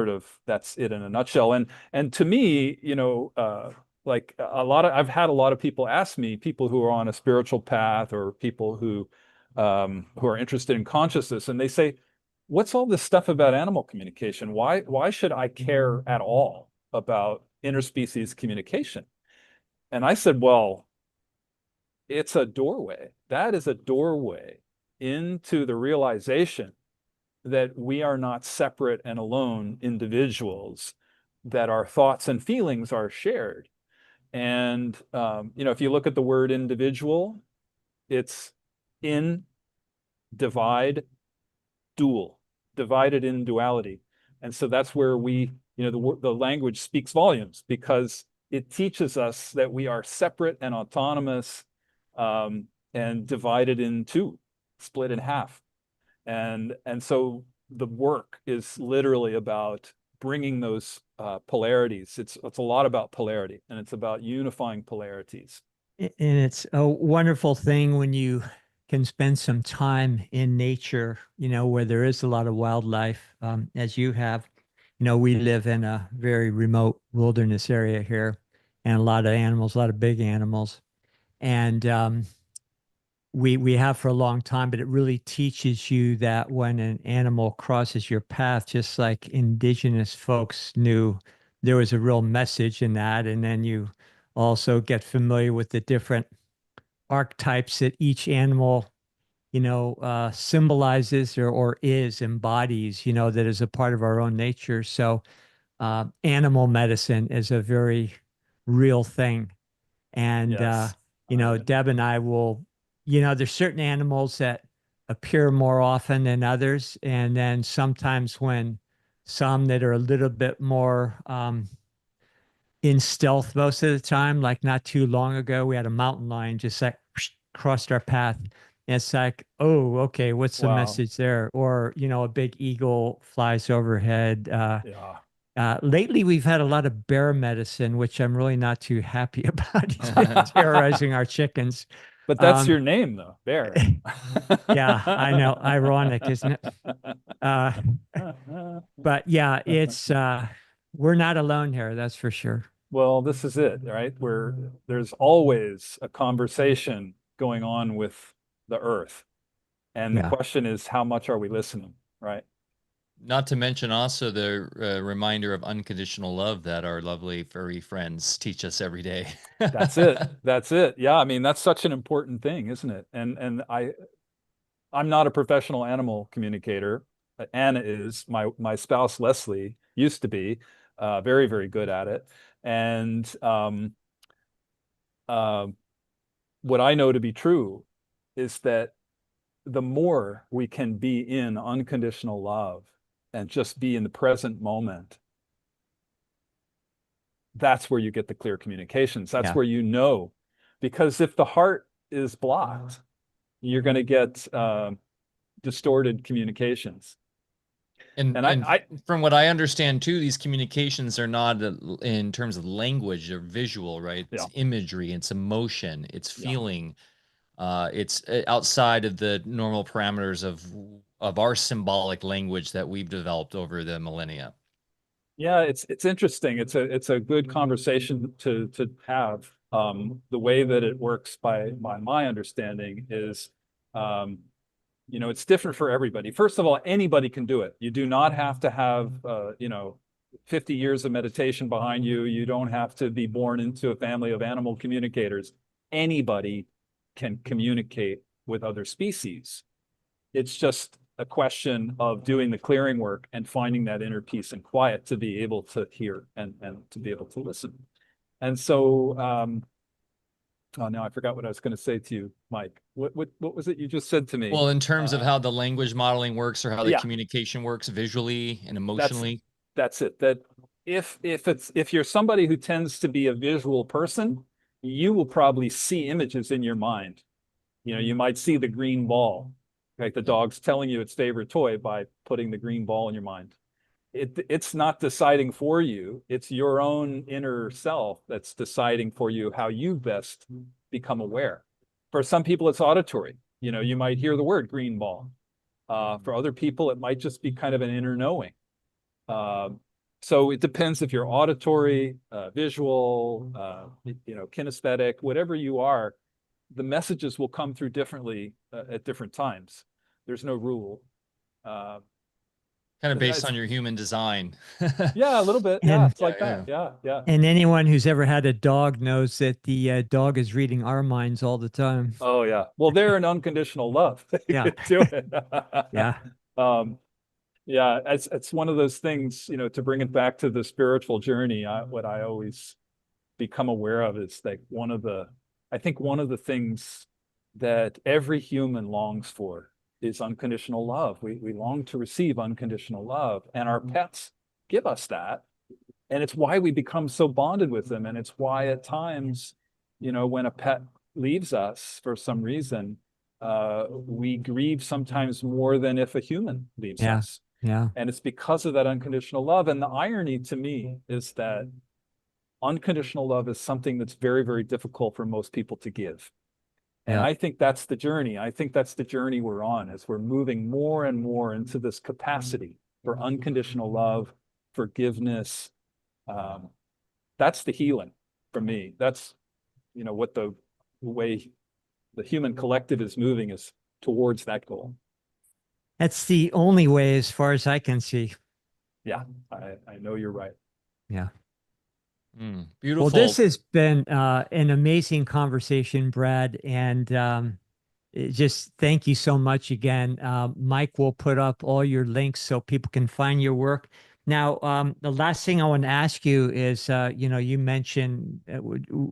it in a nutshell. And to me, like I've had a lot of people ask me, people who are on a spiritual path or people who are interested in consciousness, and they say, "What's all this stuff about animal communication? Why should I care at all about interspecies communication?" And I said, well, it's a doorway. That is a doorway into the realization that we are not separate and alone individuals, that our thoughts and feelings are shared. And, if you look at the word individual, it's in, divide, dual, divided in duality. And so that's where the language speaks volumes, because it teaches us that we are separate and autonomous, and divided in two, split in half. And so the work is literally about bringing those polarities. It's a lot about polarity, and it's about unifying polarities. And it's a wonderful thing when you can spend some time in nature, where there is a lot of wildlife, as you have. We live in a very remote wilderness area here, and a lot of animals, a lot of big animals. And we have for a long time, but it really teaches you that when an animal crosses your path, just like indigenous folks knew there was a real message in that. And then you also get familiar with the different archetypes that each animal, symbolizes or embodies, that is a part of our own nature. So animal medicine is a very real thing. And, Yes. Deb and I will, there's certain animals that appear more often than others. And then sometimes when some that are a little bit more in stealth most of the time, like not too long ago, we had a mountain lion just like crossed our path. And it's like, oh, okay, what's the Wow. message there? Or, a big eagle flies overhead. Yeah. Lately, we've had a lot of bear medicine, which I'm really not too happy about. He's been terrorizing our chickens. But that's Um, your name, though, Bear. yeah, I know. Ironic, isn't it? Uh, but yeah, we're not alone here, that's for sure. Well, this is it, right? Where there's always a conversation going on with the earth. And the Yeah. question is, how much are we listening, right? Not to mention also the reminder of unconditional love that our lovely furry friends teach us every day. That's it. That's it. Yeah, I mean, that's such an important thing, isn't it? And I'm not a professional animal communicator. Anna is. My spouse Leslie used to be very, very good at it. And uh, what I know to be true is that the more we can be in unconditional love and just be in the present moment, that's where you get the clear communications. That's Yeah. where you know, because if the heart is blocked, you're going to get distorted communications. And And I from what I understand too, these communications are not in terms of language, they're visual, right? yeah, It's imagery, it's emotion, it's yeah. feeling. It's outside of the normal parameters of our symbolic language that we've developed over the millennia. Yeah, it's interesting. It's a good conversation to have. The way that it works by my understanding is, it's different for everybody. First of all, anybody can do it. You do not have to have 50 years of meditation behind you. You don't have to be born into a family of animal communicators. Anybody can communicate with other species. It's just a question of doing the clearing work and finding that inner peace and quiet to be able to hear and to be able to listen. And so, oh, now I forgot what I was going to say to you, Mike. What was it you just said to me? Well, in terms of how the language modeling works or how the Yeah, communication works visually and that's emotionally. that's it. That if you're somebody who tends to be a visual person, you will probably see images in your mind. You might see the green ball. Like the dog's telling you its favorite toy by putting the green ball in your mind. It's not deciding for you. It's your own inner self that's deciding for you how you best become aware. For some people, it's auditory. You might hear the word green ball. For other people, it might just be kind of an inner knowing. So it depends if you're auditory, visual, kinesthetic, whatever you are, the messages will come through differently at different times. There's no rule. Kind of based on your human design. Yeah, a little bit. Yeah, And it's like that. Yeah, yeah. and anyone who's ever had a dog knows that the dog is reading our minds all the time. Oh, yeah. Well, they're an unconditional love. They Yeah. could do it. Yeah. Um, yeah, it's one of those things, to bring it back to the spiritual journey. What I always become aware of is like I think one of the things that every human longs for is unconditional love. We long to receive unconditional love, and our pets give us that. And it's why we become so bonded with them. And it's why at times, when a pet leaves us for some reason, we grieve sometimes more than if a human leaves Yeah. us. Yeah. And it's because of that unconditional love. And the irony to me is that unconditional love is something that's very, very difficult for most people to give. And Yeah. I think that's the journey. I think that's the journey we're on as we're moving more and more into this capacity for unconditional love, forgiveness. Um, that's the healing for me. That's, what the way the human collective is moving is towards that goal. That's the only way as far as I can see. Yeah, I know you're right. Yeah. Well, Beautiful. this has been an amazing conversation, Brad, and just thank you so much again. Mike will put up all your links so people can find your work. Now, the last thing I want to ask you is, you mentioned,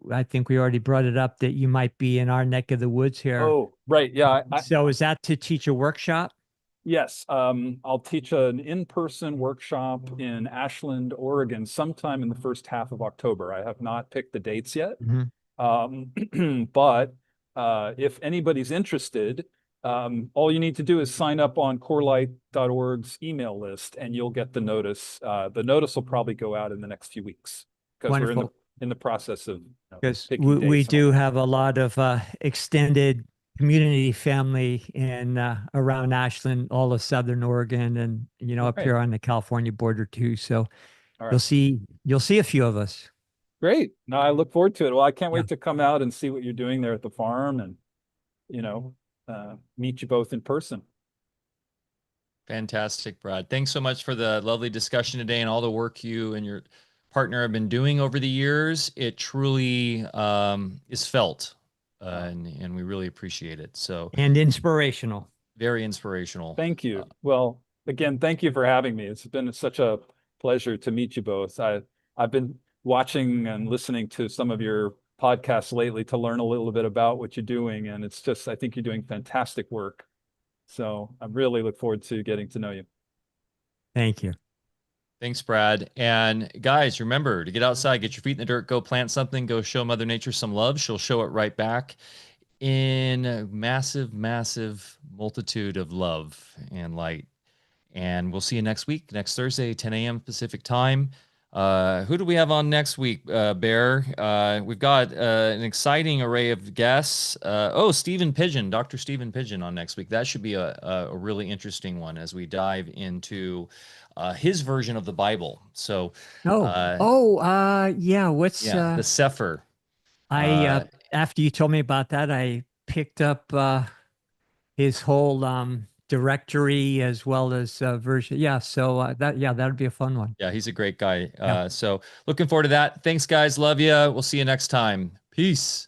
I think we already brought it up, that you might be in our neck of the woods here. Oh, right. Yeah. So is that to teach a workshop? Yes. I'll teach an in-person workshop in Ashland, Oregon, sometime in the first half of October. I have not picked the dates yet. Mhm. But if anybody's interested, all you need to do is sign up on corelight.org's email list and you'll get the notice. The notice will probably go out in the next few weeks because we're Wonderful. in the process of Because picking we dates and all do that. have a lot of extended community family in around Ashland, all of Southern Oregon, and up Right. here on the California border too. So All you'll right. see a few of us. Great. No, I look forward to it. Well, I can't Yeah. wait to come out and see what you're doing there at the farm and, meet you both in person. Fantastic, Brad. Thanks so much for the lovely discussion today and all the work you and your partner have been doing over the years. It truly is felt, and we really appreciate it. So And inspirational. very inspirational. Thank you. Well, again, thank you for having me. It's been such a pleasure to meet you both. I've been watching and listening to some of your podcasts lately to learn a little bit about what you're doing, and it's just I think you're doing fantastic work. So I really look forward to getting to know you. Thank you. Thanks, Brad. And guys, remember to get outside, get your feet in the dirt, go plant something, go show Mother Nature some love. She'll show it right back in a massive, massive multitude of love and light. And we'll see you next week, next Thursday, 10 a.m. Pacific time. Who do we have on next week, Bear? We've got an exciting array of guests. Stephen Pigeon, Dr. Stephen Pigeon on next week. That should be a really interesting one as we dive into his version of the Bible. So, Yeah. What's yeah, the Sefer. I Uh, after you told me about that, I picked up his whole directory as well as version. Yeah. So that'd be a fun one. yeah, he's a great guy. Yeah. So looking forward to that. Thanks, guys. Love you. We'll see you next time. Peace.